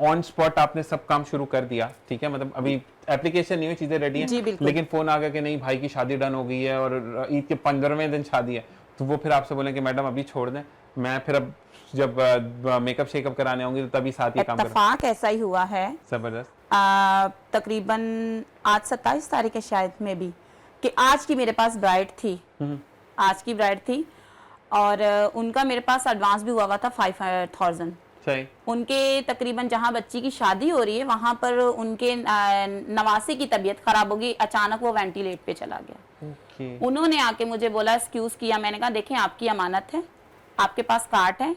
ऑन स्पॉट आपने सब काम शुरू कर दिया, ठीक है, मतलब अभी एप्लीकेशन नहीं हुई, चीजें रेडी जी, हैं, बिल्कुल। लेकिन फोन आ गया कि नहीं भाई की शादी डन हो गई है और ईद के 15वें दिन शादी है, तो वो फिर आपसे बोले कि मैडम अभी छोड़ दें, मैं फिर अब जब मेकअप शेकअप कराने आऊंगी तो तभी साथ ही काम करूँ। इत्तेफाक ऐसा ही हुआ है जबरदस्त। तकरीबन आज 27 तारीख है शायद में भी, कि आज की मेरे पास ब्राइड थी, आज की ब्राइड थी और उनका मेरे पास एडवांस भी हुआ था 5,000। सही, उनके तकरीबन जहां बच्ची की शादी हो रही है वहां पर उनके नवासी की तबीयत खराब हो गई, अचानक वो वेंटिलेट पे चला गया। ओके, उन्होंने आके मुझे बोला, एक्सक्यूज किया, मैंने कहा देखें आपकी अमानत है, आपके पास कार्ड है,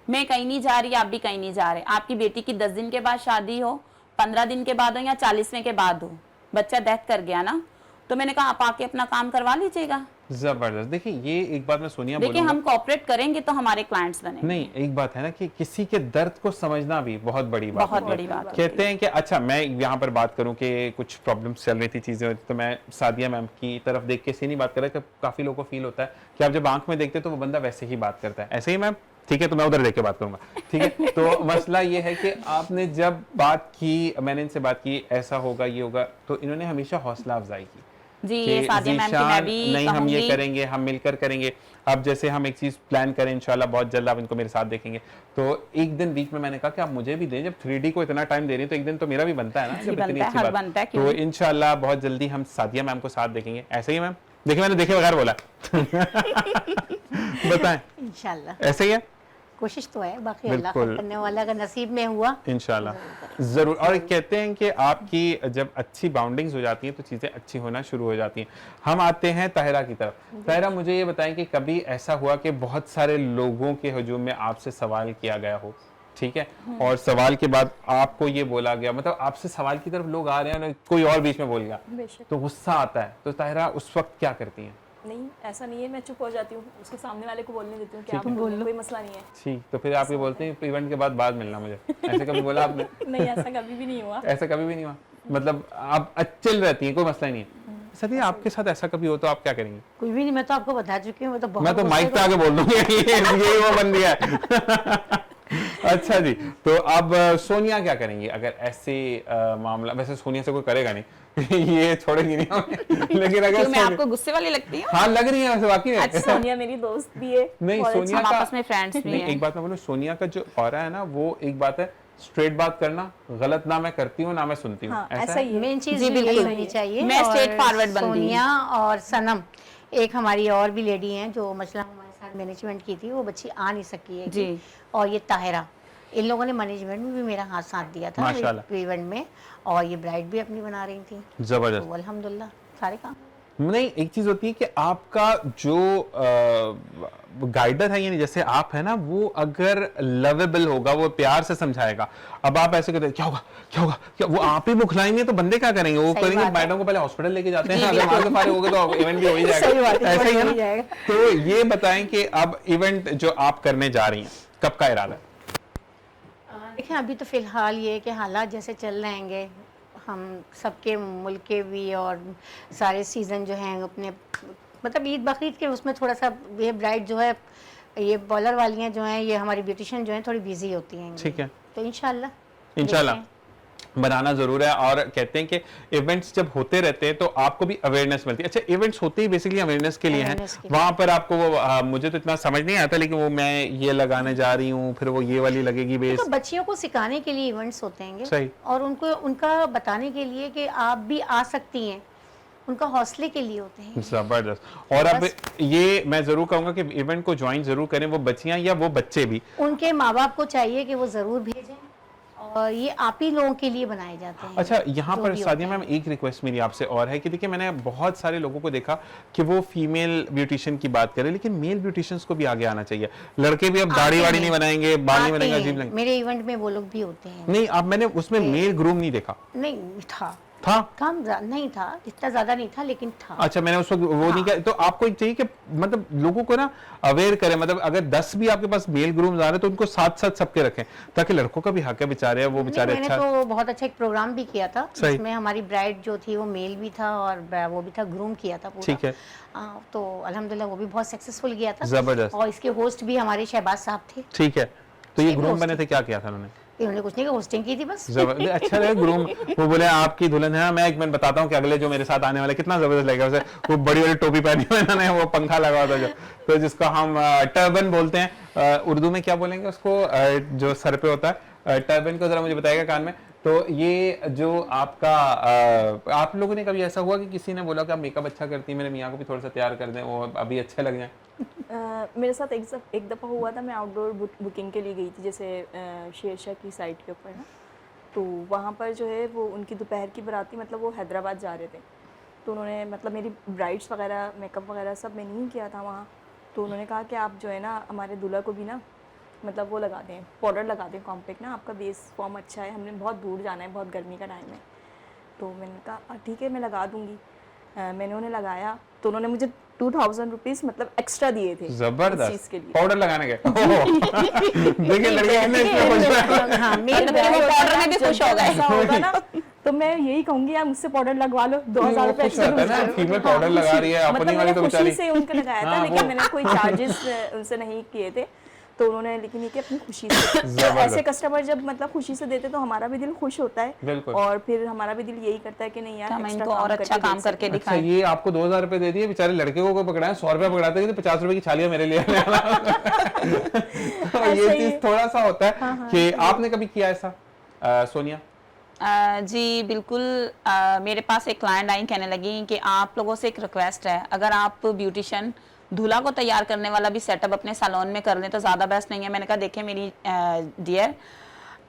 मैं कहीं नहीं जा रही, आप भी कहीं नहीं जा रहे, आपकी बेटी की 10 दिन के बाद शादी हो, 15 दिन के बाद हो या 40वें के बाद हो, बच्चा डेथ कर गया ना, तो मैंने कहा आप आके अपना काम करवा लीजिएगा। जबरदस्त। देखिए ये एक बात मैं सोनिया देखिए बोलूंगा, हम कोऑपरेट करेंगे तो हमारे क्लाइंट्स बनेंगे। नहीं एक बात है ना कि किसी के दर्द को समझना भी बहुत बड़ी बात बहुत होती है। बड़ी बात कहते हैं कि अच्छा मैं यहाँ पर बात करूं कि कुछ प्रॉब्लम्स चल रही थी, चीजें हो रही थी, तो मैं सादिया मैम की तरफ देख के से नहीं बात कर रहा कि काफी लोगों को फील होता है कि आप जब आंख में देखते तो वो बंदा वैसे ही बात करता है, ऐसे ही मैम, ठीक है, तो मैं उधर देख के बात करूंगा, ठीक है। तो मसला ये है कि आपने जब बात की, मैंने इनसे बात की ऐसा होगा ये होगा, तो इन्होंने हमेशा हौसला अफजाई की जी, ये कि सादिया मैम की मैं ज़ीशान, भी नहीं हम ये कहूंगी। करेंगे, हम मिलकर करेंगे। अब जैसे हम एक चीज प्लान करें इंशाल्लाह बहुत जल्द, आप इनको मेरे साथ देखेंगे, तो एक दिन वीक में मैंने कहा कि आप मुझे भी दें, जब 3D को इतना टाइम दे रही हैं तो एक दिन तो मेरा भी बनता है ना, जब बनता इतनी है, अच्छी हक बात। बनता है, क्यों तो नहीं? इंशाल्लाह बहुत जल्दी हम सादिया मैम को साथ देखेंगे, ऐसे ही मैम, देखिए मैंने देखे बगैर बोला बताएं, इंशाल्लाह ऐसे ही है कोशिश तो है, बाकी अल्लाह बिल्कुल। करने वाला, अगर नसीब में हुआ इंशाल्लाह जरूर। और कहते हैं कि आपकी जब अच्छी बाउंडिंग्स हो जाती हैं तो चीज़ें अच्छी होना शुरू हो जाती हैं। हम आते हैं ताहिरा की तरफ। ताहिरा, मुझे ये बताएं कि कभी ऐसा हुआ कि बहुत सारे लोगों के हजूम में आपसे सवाल किया गया हो, ठीक है, और सवाल के बाद आपको ये बोला गया, मतलब आपसे सवाल की तरफ लोग आ रहे हैं और कोई और बीच में बोल गया, बेशक तो गुस्सा आता है, तो ताहिरा उस वक्त क्या करती हैं? नहीं, ऐसा नहीं है, मैं चुप हो जाती हूँ, उसके सामने वाले को बोलने देती हूँ कि ठीक आप है। बोल लो, कोई मसला नहीं है। ठीक, तो फिर आप ये बोलते हैं इवेंट के बाद मिलना मुझे, ऐसे कभी बोला आपने? नहीं, ऐसा कभी भी नहीं हुआ। ऐसा कभी भी नहीं हुआ, मतलब आप चिल रहती हैं, कोई मसला ही नहीं है। सदी आपके साथ ऐसा कभी हो तो आप क्या करेंगे? कुछ भी नहीं, मैं तो आपको बता चुकी हूँ, मैं तो बहुत मैं तो गुस्से माइक पे आके बोल दूंगी ये वो बन गया है अच्छा जी, तो अब सोनिया क्या करेंगी अगर ऐसे मामला, वैसे सोनिया से कोई करेगा नहीं ये छोड़ेगी नहीं हमें, लेकिन अगर क्यों, मैं आपको गुस्से वाली लगती हूँ? हाँ लग रही है वैसे वाकई में। सोनिया मेरी दोस्त भी है, नहीं बहुत सोनिया हम का आपस में फ्रेंड्स भी नहीं, हैं। एक बात मैं बोलूं, सोनिया का जो ऑरा है ना, वो एक बात है, स्ट्रेट बात करना, गलत ना मैं करती हूँ ना मैं सुनती हूँ, हाँ, ऐसा ऐसा है? ही है। मेन चीज जी, यही बिल्कुल। होनी चाहिए। मैं और straight forward बंदी हूँ। सोनिया और सनम, एक हमारी और भी लेडी हैं जो मसला हमारे साथ मैनेजमेंट की थी, वो बच्ची आ नहीं सकी है जी। और ये ताहिरा, इन लोगों ने मैनेजमेंट में भी मेरा हाथ साथ दिया था माशाल्लाह। इवेंट में, और ये ब्राइड भी अपनी बना रही थी, जबरदस्त। तो अल्हम्दुलिल्लाह सारे काम। नहीं, एक चीज होती है कि आपका जो गाइडर है, यानी जैसे आप है ना, वो अगर लवेबल होगा, वो प्यार से समझाएगा। अब आप ऐसे कहते हैं क्या होगा क्या होगा क्या, वो आप ही बुखलाएंगे तो बंदे क्या करेंगे? वो सही करेंगे बात है। मैडम को पहले हॉस्पिटल लेके जाते हैं, जी, अगर वहां से फारिग हो गए तो इवेंट भी हो ही सही बात जाएगा, है, ऐसा ही है हो ना? जाएगा। तो ये बताएं कि अब इवेंट जो आप करने जा रही हैं, कब का इरादा है? देखिए अभी तो फिलहाल ये है कि हालात जैसे चल रहेंगे, हम सबके मुल्क के भी और सारे सीज़न जो हैं अपने, मतलब ईद बकरीद के उसमें थोड़ा सा ये ब्राइड जो है, ये बॉलर वालियाँ जो हैं, ये हमारी ब्यूटिशियन जो हैं थोड़ी बिजी होती हैं, ठीक है, तो इंशाल्लाह इंशाल्लाह। देखते हैं। बनाना जरूर है। और कहते हैं कि इवेंट्स जब होते रहते हैं तो आपको भी अवेयरनेस मिलती है। अच्छा, इवेंट्स होते ही बेसिकली अवेयरनेस के लिए हैं, Awareness के लिए। वहां पर आपको वो मुझे तो इतना समझ नहीं आता, लेकिन वो मैं ये लगाने जा रही हूँ, फिर वो ये वाली लगेगी बेस। तो बच्चियों को सिखाने के लिए इवेंट्स होते हैं सही। और उनको उनका बताने के लिए कि आप भी आ सकती हैं, उनका हौसले के लिए होते हैं। जबरदस्त। और अब ये मैं जरूर कहूंगा कि इवेंट को ज्वाइन जरूर करें, वो बच्चियां या वो बच्चे भी। उनके माँ बाप को चाहिए कि वो जरूर भेजें, और ये आप ही लोगों के लिए बनाए जाते हैं। अच्छा, यहाँ जो पर भी सादिया होता मैम एक रिक्वेस्ट मेरी आपसे और है कि देखिए, मैंने बहुत सारे लोगों को देखा कि वो फीमेल ब्यूटिशियन की बात करें, लेकिन मेल ब्यूटिशियंस को भी आगे आना चाहिए। लड़के भी अब दाढ़ी आते वाड़ी हैं। नहीं बनाएंगे, बाल नहीं आते बनाएंगे, हैं। अजीब लगेंगे। मेरे इवेंट में वो लोग भी होते हैं। नहीं, अब मैंने उसमें मेल ग्रूम नहीं देखा नहीं था, था। नहीं था, इतना ज्यादा नहीं था, लेकिन था। अच्छा, मैंने उस वक्त वो नहीं किया। तो आपको एक चाहिए कि मतलब लोगों को ना अवेयर करें, मतलब अगर 10 भी आपके पास मेल ग्रूम्स आ रहे हैं तो उनको साथ साथ सबके रखें, ताकि लड़कों का भी हक है बेचारे, वो बेचारे मैंने अच्छा। तो बहुत अच्छा एक प्रोग्राम भी किया था, सही। जिसमें हमारी ब्राइड जो थी वो मेल भी था और वो भी था, ग्रूम किया था पूरा। ठीक है। तो अल्हम्दुलिल्लाह वो भी बहुत सक्सेसफुल गया था। जबरदस्त। और इसके होस्ट भी हमारे शहबाज साहब थे। ठीक है। तो ये सही ग्रूम होस्ट बने थे, क्या किया था उन्होंने? इन्होंने कुछ नहीं किया, होस्टिंग की थी बस। अच्छा रहे ग्रूम। वो बोले आपकी दुल्हन है। मैं एक मिनट बताता हूँ कि अगले जो मेरे साथ आने वाले कितना जबरदस्त लगेगा उसे। वो बड़ी बड़ी टोपी पहनी हुई इन्होंने, वो पंखा लगा हुआ था जो, तो जिसको हम टर्बन बोलते हैं, उर्दू में क्या बोलेंगे उसको, जो सर पे होता है, टर्बन को जरा मुझे बताएगा कान में। तो ये जो आपका आप लोगों ने कभी ऐसा हुआ कि किसी ने बोला कि आप मेकअप अच्छा करती हैं, मेरे मियाँ को भी थोड़ा सा तैयार कर दें, वो अभी अच्छे लग जाएं? मेरे साथ एक दफ़ा हुआ था, मैं आउटडोर बुकिंग के लिए गई थी, जैसे शेरशाह की साइट के ऊपर ना, तो वहाँ पर जो है वो उनकी दोपहर की बाराती, मतलब वो हैदराबाद जा रहे थे, तो उन्होंने मतलब मेरी ब्राइड्स वगैरह मेकअप वगैरह सब मैंने ही किया था वहाँ। तो उन्होंने कहा कि आप जो है ना हमारे दूल्हा को भी ना मतलब वो लगा दें, पाउडर लगा दें कॉम्पैक्ट ना, आपका बेस फॉर्म अच्छा है, हमने बहुत दूर जाना है, बहुत गर्मी का टाइम है। तो मैंने कहा ठीक है मैं लगा दूँगी। मैंने उन्हें लगाया तो उन्होंने मुझे 2000 रुपीज़ मतलब एक्स्ट्रा दिए थे जबरदस्त। इस चीज़ के लिए। पाउडर लगाने के देखिए लड़के कितने इसमें खुश हैं। हाँ, तो फिर वो पाउडर में भी खुश हो गए। ऐसा होगा ना तो मैं यही कहूंगी यार मुझसे पाउडर लगवा लो, 2000 रुपए खुश रहता है ना, फीमेल पाउडर लगा रही है, अपनी वाली तो बेचारी। से उनके लगाया था, हाँ, लेकिन वो- मैंने कोई चार्जेस उनसे नहीं किए थे, तो उन्होंने लेकिन ये कि अपनी खुशी से। तो जबरदस्त। ऐसे कस्टमर जब मतलब खुशी से देते तो हमारा भी दिल खुश होता है, बिल्कुल। और फिर हमारा भी दिल यही करता है कि नहीं यार हम एक्स्ट्रा इनको और अच्छा काम करके अच्छा, दिखाएं। ये आपको 2000 रुपए दे दिए, बेचारे लड़के को पकड़ा है, 100 रुपया पकड़ाते हैं तो 50 रुपए की छालियां मेरे लिए ले आना। तो ये चीज थोड़ा सा होता है कि आपने कभी किया ऐसा, सोनिया? जी बिल्कुल। मेरे पास एक क्लाइंट आई, कहने लगी कि आप लोगों से एक रिक्वेस्ट है, अगर आप ब्यूटिशियन दूल्हा को तैयार करने वाला भी सेटअप अपने सैलून में कर लें तो ज़्यादा बेस्ट नहीं है। मैंने कहा देखें मेरी डियर,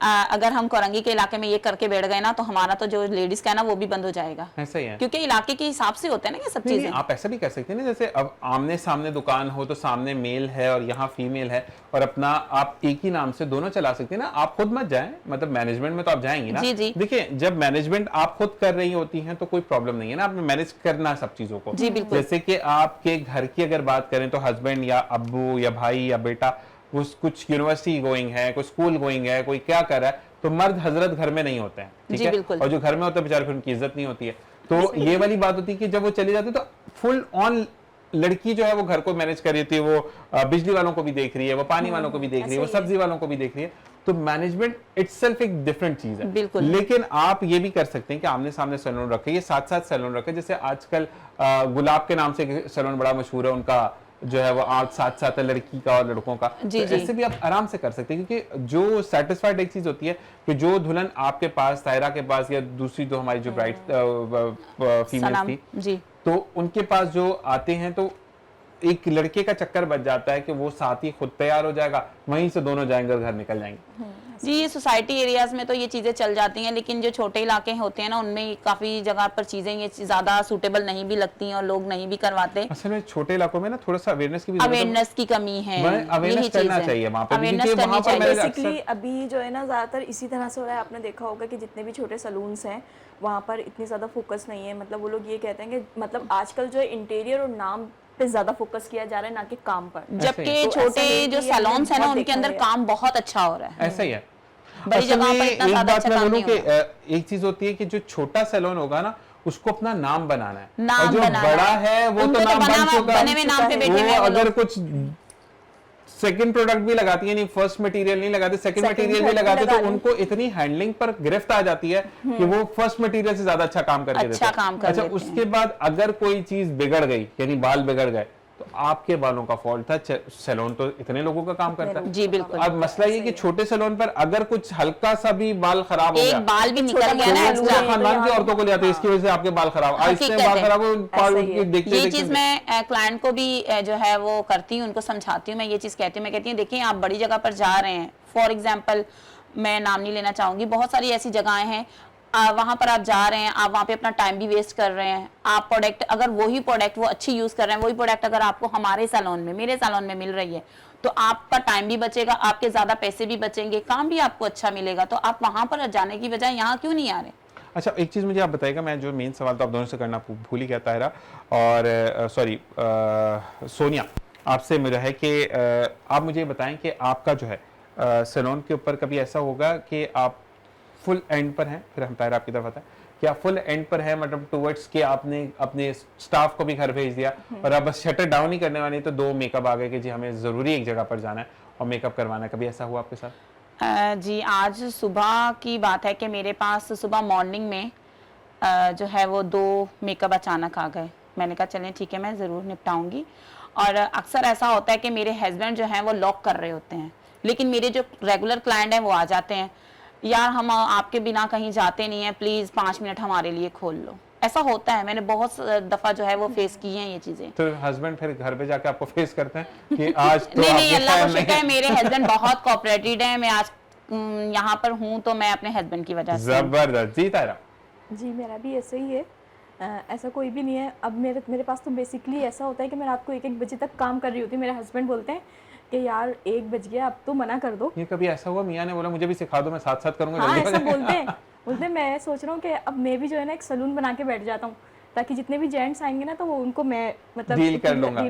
अगर हम कोरंगी के इलाके में ये करके बैठ गए ना तो हमारा तो जो लेडीज का है ना वो भी बंद हो जाएगा, ऐसा ही है। क्योंकि इलाके के हिसाब से होते हैं ना ये सब नहीं, चीजें। आप ऐसा भी कर सकते हैं ना, जैसे अब आमने सामने दुकान हो तो सामने मेल है और यहाँ फीमेल है, और अपना आप एक ही नाम से दोनों चला सकते हैं ना। आप खुद मत जाएं, मतलब मैनेजमेंट में तो आप जाएंगी ना। जी, जी। देखिए, जब मैनेजमेंट आप खुद कर रही होती हैं तो कोई प्रॉब्लम नहीं है ना, आपने मैनेज करना सब चीजों को। जी, बिल्कुल। जैसे कि आपके घर की अगर बात करें तो हस्बैंड या अब्बू या भाई या बेटा वो कुछ यूनिवर्सिटी गोइंग है, कोई स्कूल गोइंग है, कोई क्या कर रहा है, तो मर्द हजरत घर में नहीं होते हैं, ठीक जी, है। बिल्कुल। और जो घर में होते हैं बेचारे, फिर उनकी इज्जत नहीं होती है। तो ये वाली बात होती है कि जब वो चली जाती है तो फुल ऑन लड़की जो है वो घर को मैनेज कर रही थी, वो बिजली वालों को भी देख रही है, वो पानी वालों को भी देख रही है, वो सब्जी वालों को भी देख रही है। तो मैनेजमेंट इटसेल्फ एक डिफरेंट चीज है। बिल्कुल। लेकिन आप ये भी कर सकते हैं कि आमने सामने सैलून रखे, ये साथ साथ सैलून रखे। जैसे आजकल गुलाब के नाम से एक सैलून बड़ा मशहूर है, उनका जो है वो आज साथ साथ है लड़की का और लड़कों का। जी, तो जी। ऐसे भी आप आराम से कर सकते हैं, क्योंकि जो सेटिस्फाइड एक चीज होती है कि जो दुल्हन आपके पास, तायरा के पास या दूसरी जो हमारी जो ब्राइड फीमेल सलाम थी, जी। तो उनके पास जो आते हैं तो एक लड़के का चक्कर बच जाता है कि वो साथ ही खुद तैयार हो जाएगा, वहीं से दोनों जाएंगे और घर निकल जाएंगे। जी, ये सोसाइटी एरियाज में तो ये चीजें चल जाती हैं, लेकिन जो छोटे इलाके होते हैं ना उनमें काफी जगह पर चीजें ये ज्यादा सूटेबल नहीं भी लगती हैं और लोग नहीं भी करवाते। असल में छोटे इलाकों में ना थोड़ा सा अवेयरनेस की भी जरूरत है। अवेयरनेस की कमी है, अवेयरनेस करना चाहिए वहाँ पर भी, अवेयरनेस क्योंकि करनी वहाँ पर चाहिए। मैंने बेसिकली अक्सर अभी जो है ना ज़्यादातर इसी तरह से हो रहा है। आपने देखा होगा कि जितने भी छोटे सलून्स हैं वहाँ पर इतनी ज़्यादा फोकस नहीं है। मतलब वो लोग ये कहते हैं कि मतलब आजकल जो है इंटीरियर और नाम पे ज़्यादा फोकस किया जा रहा है, ना कि काम पर। जबकि तो ऐसा छोटे नहीं जो कि ये हमने सैलून्स है ना बहुत उनके देखा अंदर है। काम बहुत अच्छा हो रहा है। ऐसा ही है। बड़ी असल जगह में पर इतना एक ज्यादा बात अच्छा मैं काम बोलूं नहीं कि एक चीज होती है कि जो छोटा सैलून होगा ना उसको अपना नाम बनाना है, नाम और जो बनाना बड़ा है। है वो उनको तो नाम बन चुका बने हुए नाम पे बैठे हुए वो हैं वो अगर लोग। कुछ सेकंड प्रोडक्ट भी लगाती है, नहीं फर्स्ट मटेरियल नहीं लगाते, सेकंड Second, मटेरियल भी third लगाते, लगा तो लो। उनको इतनी हैंडलिंग पर गिरफ्त आ जाती है कि वो फर्स्ट मटेरियल से ज्यादा अच्छा काम करके अच्छा देते हैं। काम कर अच्छा, लेते हैं। उसके बाद अगर कोई चीज बिगड़ गई, यानी बाल बिगड़ गए, तो आपके बालों का फॉल्ट था। सैलून तो इतने लोगों का काम करता है। जी बिल्कुल। अब मसला ये कि छोटे सैलून पर अगर कुछ हल्का सा भी बाल खराब हो एक गया, बाल भी निकल गया तो ना वो एक्स्ट्रा, पूरे खानदान की औरतों को ले आते हैं, इसकी वजह से आपके बाल खराब, इससे हकीकत बाल है। खराब हो, ही है। देखते ये देखते चीज मैं क्लाइंट को भी जो है वो करती हूँ, उनको समझाती हूँ, मैं ये चीज कहती हूँ, मैं कहती हूँ देखिए आप बड़ी जगह पर जा रहे हैं, फॉर एग्जांपल मैं नाम नहीं लेना चाहूंगी, बहुत सारी ऐसी जगहें हैं वहां पर आप जा रहे हैं, आप वहां पे अपना टाइम भी वेस्ट कर रहे हैं, आप प्रोडक्ट अगर वही प्रोडक्ट वो अच्छी यूज कर रहे हैं, वही प्रोडक्ट अगर आपको हमारे सैलून में, मेरे सैलून में मिल रही है, तो आपका टाइम भी बचेगा, आपके ज्यादा पैसे भी बचेंगे, काम भी आपको अच्छा मिलेगा, तो आप वहां पर जाने की बजाय यहाँ क्यों नहीं आ रहे? अच्छा, एक चीज मुझे आप बताइएगा, मैं जो मेन सवाल तो आप दोनों से करना भूल ही गया, ताहिरा और सॉरी सोनिया, आपसे मेरा है कि आप मुझे बताएं कि आपका जो है सैलून के ऊपर कभी ऐसा होगा कि आप फुल एंड पर हैं, फिर हम ताहिरा आपकी तरफ आता है, कि आप फुल एंड पर है, मतलब टुवर्ड्स के आपने अपने स्टाफ को भी घर भेज दिया और आप बस शटर डाउन ही करने वाली, तो 2 मेकअप आ गए कि जी हमें जरूरी एक जगह पर जाना है और मेकअप करवाना है, कभी ऐसा हुआ आपके साथ? जी आज सुबह की बात है कि मेरे पास सुबह मॉर्निंग में जो है वो 2 मेकअप अचानक आ गए। मैंने कहा चलें ठीक है, मैं ज़रूर निपटाऊंगी। और अक्सर ऐसा होता है कि मेरे हस्बैंड जो हैं वो लॉक कर रहे होते हैं, लेकिन मेरे जो रेगुलर क्लाइंट हैं वो आ जाते हैं, यार हम आपके बिना कहीं जाते नहीं हैं, प्लीज़ 5 मिनट हमारे लिए खोल लो। ऐसा होता है, मैंने बहुत दफ़ा जो है वो फेस की हैं ये चीज़ें। तो हस्बैंड फिर घर पे जाके आपको फेस करते हैं कि आज तो नहीं नहीं, आपके अल्लाह को time शुक्र है नहीं मेरे हस्बैंड बहुत कोऑपरेटिव हैं, मैं आज यहाँ पर हूँ तो मैं अपने हस्बैंड की वजह से हूँ। जबरदस्त। जी तारा, जी मेरा भी ऐसा ही है। ऐसा कोई भी नहीं है। अब मेरे पास तो बेसिकली ऐसा होता है कि मैं रात को 1-1 बजे तक काम कर रही होती हूँ, मेरे हस्बैंड बोलते हैं कि यार 1 बज गया, अब तो मना कर दो। ये कभी ऐसा हुआ मियां ने बोला मुझे भी सिखा दो, मैं साथ साथ करूंगा, हाँ जल्दी हो ऐसा जाए? बोलते हैं। मैं सोच रहा हूँ कि अब मैं भी जो है ना एक सलून बना के बैठ जाता हूँ, ताकि जितने भी जेंट्स आएंगे ना तो वो उनको मैं मतलब डील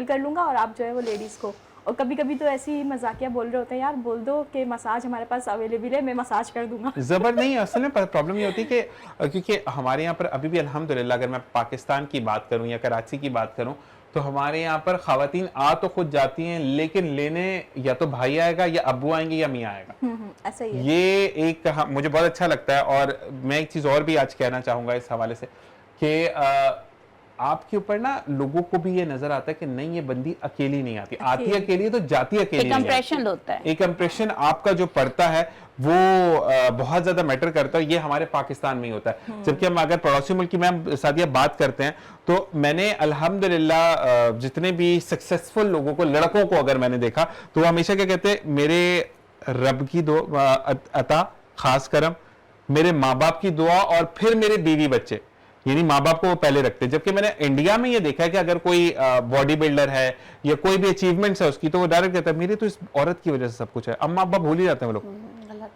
कर लूंगा। और आप जो है वो लेडीज़ को। और कभी कभी तो ऐसी ही मजाकिया बोल रहे होते हैं, यार बोल दो कि मसाज हमारे पास अवेलेबल है, मैं मसाज कर दूंगा। जबर नहीं, असल में प्रॉब्लम ये होती है कि क्योंकि हमारे यहाँ पर अभी भी अल्हम्दुलिल्लाह, अगर मैं पाकिस्तान की बात करूँ या कराची की बात करूँ, तो हमारे यहाँ पर खवातीन आ तो खुद जाती हैं, लेकिन लेने या तो भाई आएगा या अब्बू आएंगे या मियाँ आएगा। ऐसा ही है। ये एक मुझे बहुत अच्छा लगता है। और मैं एक चीज और भी आज कहना चाहूंगा इस हवाले से कि आपके ऊपर ना लोगों को भी ये नजर आता है कि नहीं ये बंदी अकेली नहीं आती, आती अकेली है तो जाती अकेली एक नहीं है। इंप्रेशन होता है। एक इंप्रेशन आपका जो पड़ता है वो बहुत ज्यादा मैटर करता है। ये हमारे पाकिस्तान में ही होता है। जबकि हम अगर पड़ोसी मुल्क की मैं सादिया बात करते हैं तो मैंने अल्हम्दुलिल्लाह जितने भी सक्सेसफुल लोगों को, लड़कों को अगर मैंने देखा तो वो हमेशा क्या कहते हैं, मेरे रब की अता खास करम, मेरे माँ बाप की दुआ और फिर मेरे बीवी बच्चे, यानी माँ बाप को वो पहले रखते हैं। जबकि मैंने इंडिया में ये देखा है कि अगर कोई बॉडी बिल्डर है या कोई भी अचीवमेंट्स है उसकी, तो वो डायरेक्ट कहता है मेरी तो इस औरत की वजह से सब कुछ है। अब माँ बाप भूल ही जाते हैं वो लोग। गलत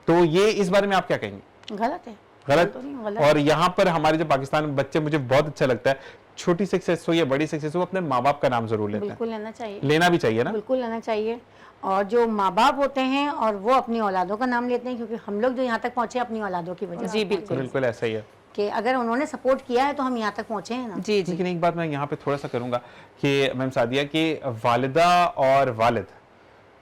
तो ये इस बारे में आप क्या कहेंगे? गलत है। गलत। तो नहीं, गलत। और यहाँ पर हमारे जो पाकिस्तान में बच्चे, मुझे बहुत अच्छा लगता है, छोटी सक्सेस हो या बड़ी सक्सेस हो, अपने माँ बाप का नाम जरूर लेते हैं। बिल्कुल लेना चाहिए, लेना भी चाहिए ना। बिल्कुल लेना चाहिए। और जो माँ बाप होते हैं और वो अपनी औलादों का नाम लेते हैं, क्योंकि हम लोग जो यहाँ तक पहुँचे अपनी औलादों की वजह से जी बिल्कुल। बिल्कुल ऐसा ही है। कि अगर उन्होंने सपोर्ट किया है तो हम यहाँ तक पहुँचे हैं ना। जी जी। लेकिन एक बात मैं यहाँ पे थोड़ा सा करूंगा कि मैम सादिया की वालिदा और वालिद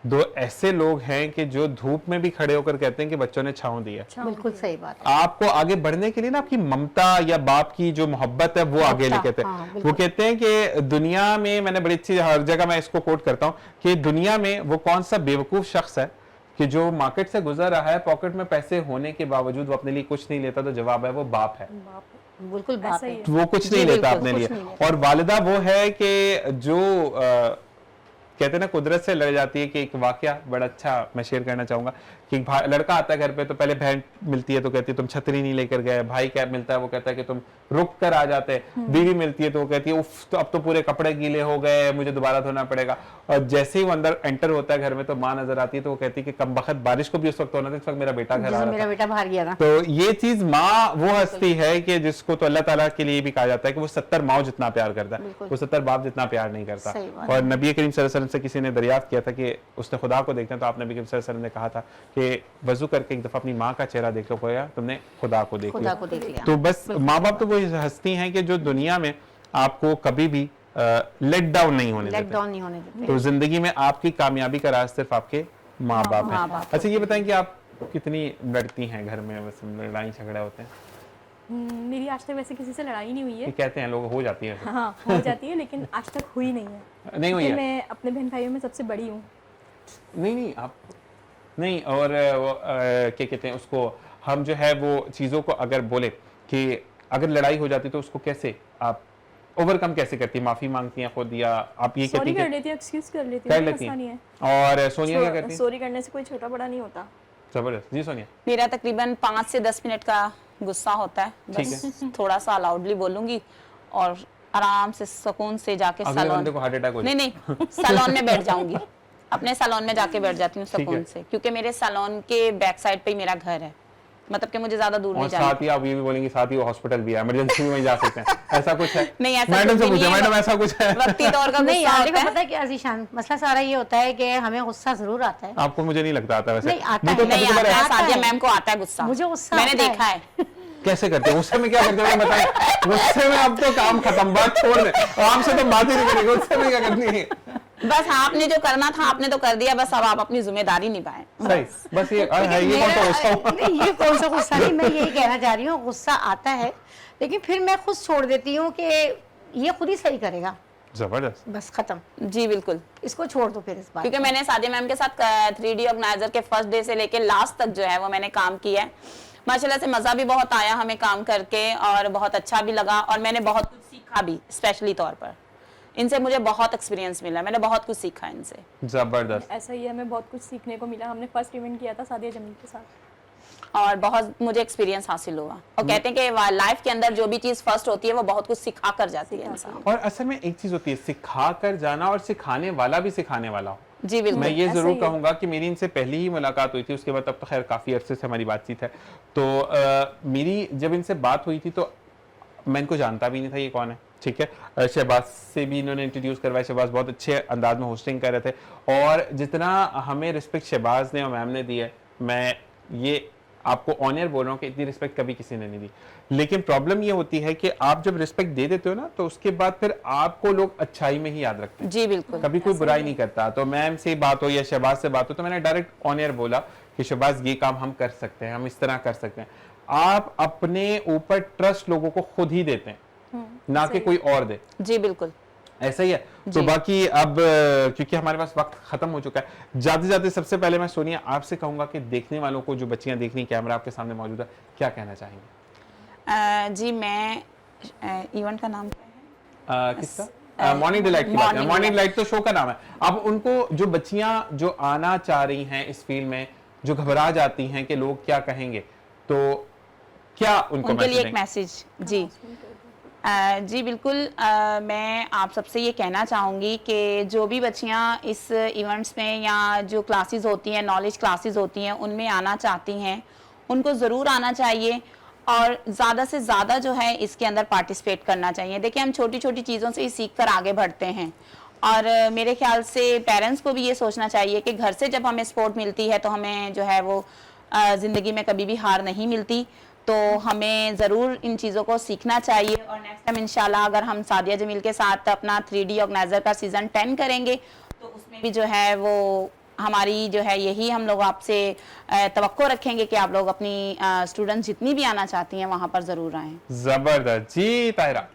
दो ऐसे लोग हैं कि जो धूप में भी खड़े होकर कहते हैं कि बच्चों ने छांव दी है। बिल्कुल सही बात है। आपको आगे बढ़ने के लिए ना आपकी ममता या बाप की जो मोहब्बत है वो आगे लेके आते हैं। हाँ, बिल्कुल। वो कहते हैं कि दुनिया में, मैंने बड़ी अच्छी हर जगह मैं इसको कोट करता हूँ कि दुनिया में वो कौन सा बेवकूफ शख्स है कि जो मार्केट से गुजर रहा है, पॉकेट में पैसे होने के बावजूद वो अपने लिए कुछ नहीं लेता, तो जवाब है वो बाप है। बिल्कुल बात ऐसा ही है। है। वो कुछ नहीं जी, लेता बिल्कुल, अपने कुछ लिए। नहीं लेता। और वालिदा वो है कि जो कहते हैं ना कुदरत से लड़ जाती है। कि एक वाकया बड़ा अच्छा मैं शेयर करना चाहूंगा कि एक लड़का आता है घर पे, तो पहले बहन मिलती है तो कहती है तुम छतरी नहीं लेकर गए, भाई क्या मिलता है वो कहता है कि तुम रुक कर आ जाते, बीवी मिलती है तो वो कहती है उफ तो अब तो पूरे कपड़े गीले हो गए, मुझे दोबारा धोना पड़ेगा। और जैसे ही वो अंदर एंटर होता है घर में तो माँ नजर आती है तो वो कहती है कि कम बखत बारिश को भी उस वक्त होना था, इस वक्त मेरा बेटा घर आ जैसे रहा मेरा था। बेटा बाहर गया था। तो ये चीज माँ वो हस्ती है कि जिसको तो अल्लाह ताला के लिए भी कहा जाता है कि वो 70 माओ जितना प्यार करता है, बिल्कुल। वो 70 बाप जितना प्यार नहीं करता। सही बात और नबी करीम सल्लल्लाहु अलैहि वसल्लम से किसी ने दरियाफ्त किया था कि उसने खुदा को देखना, तो आप नबी करीम सल्लल्लाहु अलैहि वसल्लम ने कहा था कि वजू करके एक दफा अपनी माँ का चेहरा देख लो, खोया तुमने खुदा को देख खुदा लिया। को देख लिया। तो बस माँ बाप तो वो हस्ती हैं कि जो दुनिया में आपको कभी भी लेट डाउन नहीं होने लेट देते। डाउन नहीं होने देते। तो जिंदगी में आपकी कामयाबी का राज सिर्फ आपके माँ बाप हैं। अच्छा ये बताएं कि आप कितनी लड़ती हैं घर में, बस लड़ाई झगड़ा होते हैं? मेरी आज तक वैसे किसी से लड़ाई नहीं हुई ये है। कहते हैं लोग हो जाती है, हाँ हो जाती है, लेकिन आज तक हुई नहीं है। नहीं हुई क्योंकि है? मैं अपने बहन भाइयों में सबसे बड़ी हूँ। नहीं आप नहीं, और क्या कहते हैं उसको, हम जो है वो चीज़ों को अगर बोले कि अगर लड़ाई हो जाती तो उसको कैसे आप ओवरकम कैसे करती हैं? माफी मांगती हैं खुद, या आप ये कहती सॉरी कर हैं लेती हूँ, एक्सक्यूज कर लेती कर हूँ, लेती मसला नहीं हैं? है। और सोनिया क्या करती हैं? सॉरी करने से कोई छोटा बड़ा नहीं होता। जबरदस्त। जी सोनिया? मेरा तकरीबन 5 से 10 मिनट का गुस्सा होता है, ठीक बस थोड़ा सा लाउडली बोलूंगी और आराम से सुकून से जाके अगले सैलून, बंदे को हार्ट अटैक हो नहीं जाए। नहीं सैलून में बैठ जाऊंगी, अपने सैलून में जाके बैठ जाती हूँ ठीक है। सुकून से, क्योंकि मेरे सैलून के बैक साइड पे ही मेरा घर है, मतलब कि मुझे ज्यादा दूर और नहीं जाना। साथ ही आप ये भी बोलेंगे साथ ही वो हॉस्पिटल भी है, इमरजेंसी में वहीं जा सकते हैं, ऐसा कुछ है? नहीं ऐसा मैडम कुछ से भी पूछे, नहीं है, मैडम ऐसा कुछ है? वक्ती तौर का नहीं गुस्सा यार, होता देखो है। पता है क्या जीशान, मसला सारा ये होता है कि हमें गुस्सा जरूर आता है। आपको मुझे नहीं लगता आता वैसे। नहीं, आता मुझे तो है। कभी नहीं कभार आता है, आता सादिया है। मैम को आता है गुस्सा, मुझे गुस्सा मैंने आता है। देखा है। कैसे करते हैं गुस्से में? क्या करते हैं बताएं। गुस्से में अब तो काम खत्म, बात छोड़ दे, आपसे तो बात ही नहीं करेंगे, गुस्से में क्या करनी है? बस आपने जो करना था आपने तो कर दिया, बस अब आप अपनी जिम्मेदारी निभाएं। सही, बस ये है, ये कौन सा गुस्सा हुआ? नहीं, ये कौन सा गुस्सा नहीं, मैं यही कहना चाह रही हूँ, गुस्सा आता है लेकिन फिर मैं खुद छोड़ देती हूँ कि ये खुद ही सही करेगा, जबरदस्त। बस खत्म, जी बिल्कुल, इसको छोड़ दो फिर इस बात क्योंकि को। मैंने सादिया मैम के साथ 3D ऑर्गेनाइजर के फर्स्ट डे से लेके लास्ट तक जो है वो मैंने काम किया है। माशाल्लाह से मज़ा भी बहुत आया हमें काम करके और बहुत अच्छा भी लगा, और मैंने बहुत कुछ सीखा भी, स्पेशली तौर पर इनसे मुझे बहुत एक्सपीरियंस मिला, मैंने बहुत कुछ सीखा इनसे। जबरदस्त। ऐसा ही है, हमें बहुत कुछ सीखने को मिला। हमने फर्स्ट इवेंट किया था सादिया जमील के साथ, और बहुत मुझे एक्सपीरियंस हासिल हुआ, और कहते हैं कि लाइफ के अंदर जो भी चीज़ फर्स्ट होती है वो बहुत कुछ सिखा कर जाती है इंसान। और असल में एक चीज होती है सिखा कर जाना, और सिखाने वाला भी सिखाने वाला हो। जी बिल्कुल। मैं ये ऐसा जरूर ही है। कहूंगा कि मेरी इनसे पहली ही मुलाकात हुई थी, उसके बाद अब तो खैर काफी अरसे से हमारी बातचीत है। तो मेरी जब इनसे बात हुई थी तो मैं इनको जानता भी नहीं था ये कौन है, ठीक है। शहबाज से भी इन्होंने इंट्रोड्यूस करवाया, शहबाज बहुत अच्छे अंदाज में होस्टिंग कर रहे थे, और जितना हमें रिस्पेक्ट शहबाज ने और मैम ने दी है, मैं ये आपको ऑनर बोल रहा हूँ कि इतनी रिस्पेक्ट कभी किसी ने नहीं दी। लेकिन प्रॉब्लम ये होती है कि आप जब रिस्पेक्ट दे देते हो ना, तो उसके बाद फिर आपको लोग अच्छाई में ही याद रखते हैं, जी बिल्कुल। कभी कोई बुराई नहीं करता। तो मैम से बात हो या शहबाज से बात हो तो मैंने डायरेक्ट ऑन एयर बोला कि शहबाज ये काम हम कर सकते हैं, हम इस तरह कर सकते हैं। आप अपने ऊपर ट्रस्ट लोगों को खुद ही देते हैं, ना कि कोई और दे। जी बिल्कुल। ऐसा ही है। तो बाकी अब क्योंकि हमारे पास वक्त खत्म हो चुका है, जाते जाते सबसे पहले मैं सोनिया आपसे कहूंगा कि देखने वालों को, जो बच्चियां देख रही कैमरा आपके सामने मौजूद है, क्या कहना चाहेंगे? जी मैं इवेंट का नाम क्या है? किसका? मॉर्निंग डिलाइट की बात है। Morning मॉर्निंग डिलाइट तो शो का नाम है। अब उनको, जो बच्चियां जो आना चाह रही हैं इस फील्ड में, जो घबरा जाती हैं कि लोग क्या कहेंगे, तो क्या उनको उनके लिए एक मैसेज मैसेज। जी जी बिल्कुल। मैं आप सबसे ये कहना चाहूँगी कि जो भी बच्चियाँ इस इवेंट्स में या जो क्लासेस होती हैं, नॉलेज क्लासेस होती हैं, उनमें आना चाहती हैं, उनको ज़रूर आना चाहिए और ज़्यादा से ज़्यादा जो है इसके अंदर पार्टिसिपेट करना चाहिए। देखिए हम छोटी छोटी चीज़ों से ही सीख कर आगे बढ़ते हैं, और मेरे ख्याल से पेरेंट्स को भी ये सोचना चाहिए कि घर से जब हमें सपोर्ट मिलती है तो हमें जो है वो ज़िंदगी में कभी भी हार नहीं मिलती। तो हमें ज़रूर इन चीज़ों को सीखना चाहिए, और नेक्स्ट टाइम इंशाल्लाह अगर हम सादिया जमील के साथ अपना 3D ऑर्गेनाइजर का सीज़न 10 करेंगे तो उसमें भी जो है वो हमारी जो है यही हम लोग आपसे तवक्को रखेंगे कि आप लोग अपनी स्टूडेंट्स जितनी भी आना चाहती हैं वहाँ पर ज़रूर आएँ। जबरदस्त। जी ताहिरा?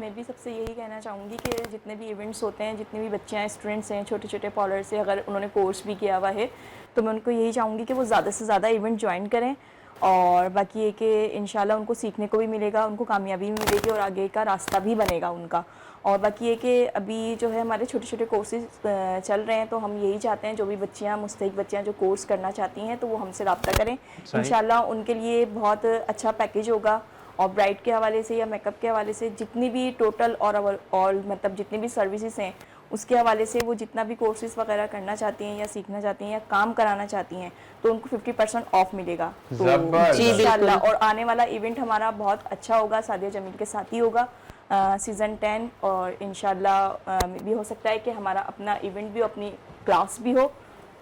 मैं भी सबसे यही कहना चाहूँगी कि जितने भी इवेंट्स होते हैं, जितनी भी बच्चियाँ स्टूडेंट्स हैं, छोटे छोटे पॉलर से, अगर उन्होंने कोर्स भी किया हुआ है तो मैं उनको यही चाहूँगी कि वो ज़्यादा से ज़्यादा इवेंट ज्वाइन करें, और बाकी ये कि इंशाल्लाह उनको सीखने को भी मिलेगा, उनको कामयाबी भी मिलेगी और आगे का रास्ता भी बनेगा उनका। और बाकी ये कि अभी जो है हमारे छोटे छोटे कोर्सेज चल रहे हैं, तो हम यही चाहते हैं जो भी बच्चियाँ, मुस्तहिक बच्चियाँ जो कोर्स करना चाहती हैं तो वो हमसे रब्ता करें। इंशाल्लाह उनके लिए बहुत अच्छा पैकेज होगा, और ब्राइड के हवाले से या मेकअप के हवाले से जितनी भी टोटल और मतलब जितनी भी सर्विसेज हैं उसके हवाले से वो जितना भी कोर्सेज वगैरह करना चाहती हैं या सीखना चाहती हैं या काम कराना चाहती हैं तो उनको 50% ऑफ मिलेगा। तो जबरदस्त। इंशाल्लाह, और आने वाला इवेंट हमारा बहुत अच्छा होगा, सादिया जमील के साथ ही होगा, सीज़न 10, और इंशाल्लाह भी हो सकता है कि हमारा अपना इवेंट भी हो, अपनी क्लास भी हो,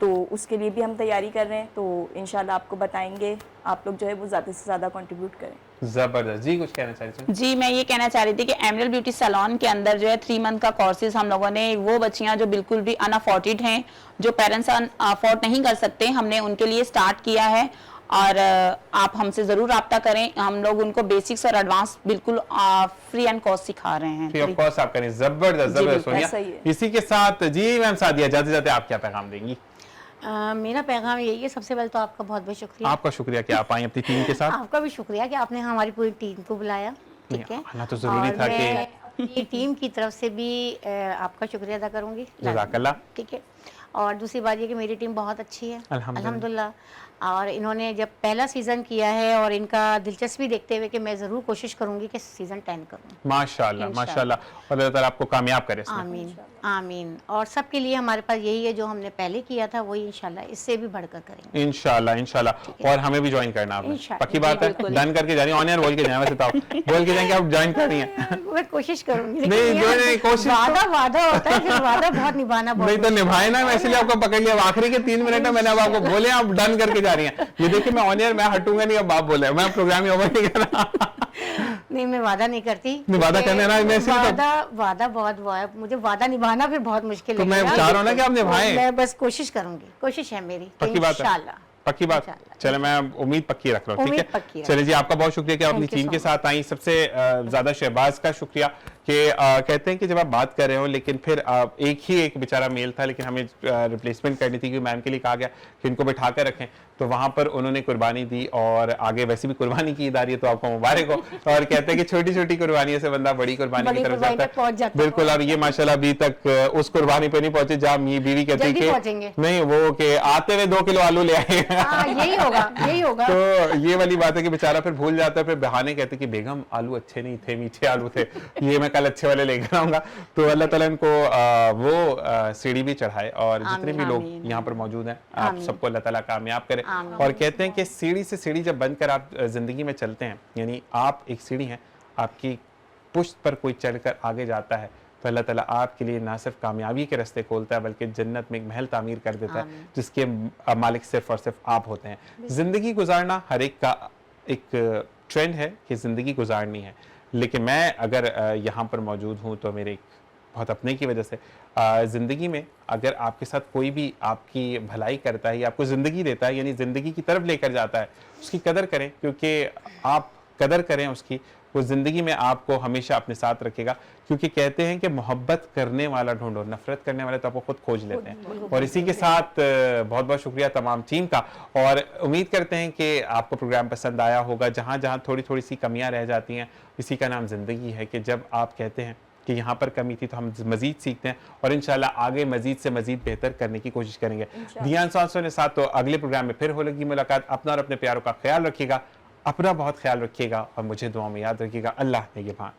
तो उसके लिए भी हम तैयारी कर रहे हैं। तो इंशाल्लाह आपको बताएंगे, आप लोग जो है वो ज़्यादा से ज़्यादा कंट्रीब्यूट करें। जबरदस्त जी, कुछ कहना चाह रही थी? जी, मैं ये कहना चाह रही थी कि एमरल्ड ब्यूटी सैलून के अंदर जो है 3 मंथ का कोर्सेज हम लोगों ने, वो बच्चियां जो बिल्कुल भी अनअफोर्डेड हैं, जो पेरेंट्स अफोर्ड नहीं कर सकते, हमने उनके लिए स्टार्ट किया है। और आप हमसे जरूर रब्ता करें, हम लोग उनको बेसिक्स और एडवांस बिल्कुल फ्री एंड कॉस्ट सिखा रहे हैं। फ्री ऑफ कॉस्ट आप करें। जबरदस्त जबरदस्त बिल्कुल, सोनिया। सही है। इसी के साथ जी मैम सादिया, जाते जाते आप क्या पैगाम देंगी? मेरा पैगाम यही है, सबसे पहले तो आपका बहुत बहुत शुक्रिया। आपका शुक्रिया कि आप आई अपनी टीम के साथ। आपका भी शुक्रिया कि आपने हमारी पूरी टीम को बुलाया, ठीक है। आना तो जरूरी और था मैं कि अपनी टीम की तरफ से भी आपका शुक्रिया अदा करूंगी। जज़ाकल्लाह। ठीक है। और दूसरी बात ये कि मेरी टीम बहुत अच्छी है, अल्हम्दुलिल्लाह। अल्हम्दुलिल्लाह। और इन्होंने जब पहला सीज़न किया है और इनका दिलचस्पी देखते हुए कि मैं ज़रूर कोशिश करूंगी कि सीज़न 10 करूं। माशाल्लाह माशाल्लाह, और अल्लाह ताला आपको कामयाब करे इसमें। आमीन आमीन। और सबके लिए हमारे पास यही है, जो हमने पहले किया था वही इंशाल्लाह इससे भी बढ़कर करेंगे। इंशाल्लाह इंशाल्लाह। और हमें भी ज्वाइन करना आपने, इंशाल्लाह। पक्की बात है? डन करके जा रही हूँ, ऑन एयर बोल के जाए, वैसे तो आप बोल के जाएंगे आप ज्वाइन कर रही हैं। मैं कोशिश करूंगी। नहीं, लेकिन जो यार, नहीं, कोशिश तो- वादा वादा होता है, फिर वादा बहुत निभाना बहुत नहीं तो मुश्किल निभाए ना, है। मैं इसलिए आपको पकड़ लिया। अब आखिरी के 3 मिनट में मैंने अब आपको बोले, आप डन करके जा रही हैं। ये देखिए मैं ऑन एयर मैं हटूंगा नहीं, अब आप बोले, मैं प्रोग्राम ही ओवर नहीं कर रहा। नहीं, मैं वादा नहीं करती। नहीं, वादा क्योंकि करने ना, मैं इसलिए तो- वादा बहुत वो है, मुझे वादा निभाना फिर बहुत मुश्किल तो मैं लगेगा। चाह रहा हूं ना कि आप निभाएं। मैं बस कोशिश करूंगी, कोशिश है मेरी कि पक्की बात है? इंशाल्लाह। पक्की बात। इंशाल्लाह। चले, मैं उम्मीद पक्की रख रहा हूँ, उम्मीद ठीक है। पक्की रख चले जी, आपका बहुत शुक्रिया कि आप अपनी Thank you टीम so के much. साथ आई। सबसे ज्यादा शहबाज का शुक्रिया कि कहते हैं कि जब आप बात कर रहे हो, लेकिन फिर एक बेचारा मेल था, लेकिन हमें रिप्लेसमेंट करनी थी, क्योंकि मैम के लिए कहा गया कि इनको बैठा कर रखें, तो वहां पर उन्होंने कुर्बानी दी। और आगे वैसे भी कुर्बानी की इदारी है, तो आपको मुबारक हो। और कहते हैं कि छोटी छोटी कुर्बानियों से बंदा बड़ी कुर्बानी की तरफ कुर्बानी तक पहुंच जाता जाता है। है। बिल्कुल। और ये माशाल्लाह अभी तक उस कुर्बानी पे नहीं पहुंचे जहाँ मेरी बीवी कहती जल्दी कि पहुंचेंगे। नहीं, वो कि आते हुए 2 किलो आलू ले आए। हाँ, यही होगा, यही होगा। तो ये वाली बात है कि बेचारा फिर भूल जाता है, फिर बहाने कहते कि बेगम आलू अच्छे नहीं थे, मीठे आलू थे, ये मैं कल अच्छे वाले लेकर आऊंगा। तो अल्लाह ताला इनको वो सीढ़ी भी चढ़ाए, और जितने भी आमीन, लोग आमीन। यहाँ पर मौजूद हैं, आप आमीन। सबको अल्लाह ताला कामयाब करे। आमीन। और कहते हैं कि सीढ़ी से सीढ़ी जब बनकर आप जिंदगी में चलते हैं, यानी आप एक सीढ़ी हैं, आपकी पुश्त पर कोई चढ़कर आगे जाता है, तो अल्लाह ताला आपके लिए ना सिर्फ कामयाबी के रास्ते खोलता है, बल्कि जन्नत में एक महल तामीर कर देता है, जिसके मालिक सिर्फ और सिर्फ आप होते हैं। जिंदगी गुजारना हर एक का एक ट्रेंड है कि ज़िंदगी गुजारनी है, लेकिन मैं अगर यहाँ पर मौजूद हूँ तो मेरे बहुत अपने की वजह से ज़िंदगी में अगर आपके साथ कोई भी आपकी भलाई करता है या आपको ज़िंदगी देता है, यानी ज़िंदगी की तरफ लेकर जाता है, उसकी कदर करें, क्योंकि आप कदर करें उसकी, वो ज़िंदगी में आपको हमेशा अपने साथ रखेगा। क्योंकि कहते हैं कि मोहब्बत करने वाला ढूंढो, नफरत करने वाले तो आपको खुद खोज लेते हैं। और इसी के साथ बहुत बहुत शुक्रिया तमाम टीम का, और उम्मीद करते हैं कि आपको प्रोग्राम पसंद आया होगा। जहाँ जहाँ थोड़ी थोड़ी सी कमियाँ रह जाती हैं, इसी का नाम ज़िंदगी है कि जब आप कहते हैं कि यहाँ पर कमी थी तो हम मज़ीद सीखते हैं, और इंशाल्लाह आगे मज़ीद से मज़ीद बेहतर करने की कोशिश करेंगे। दियान साहब ने साथ, तो अगले प्रोग्राम में फिर होगी मुलाकात। अपना और अपने प्यारों का ख्याल रखिएगा, अपना बहुत ख्याल रखिएगा, और मुझे दुआ में याद रखिएगा। अल्लाह निगहबान।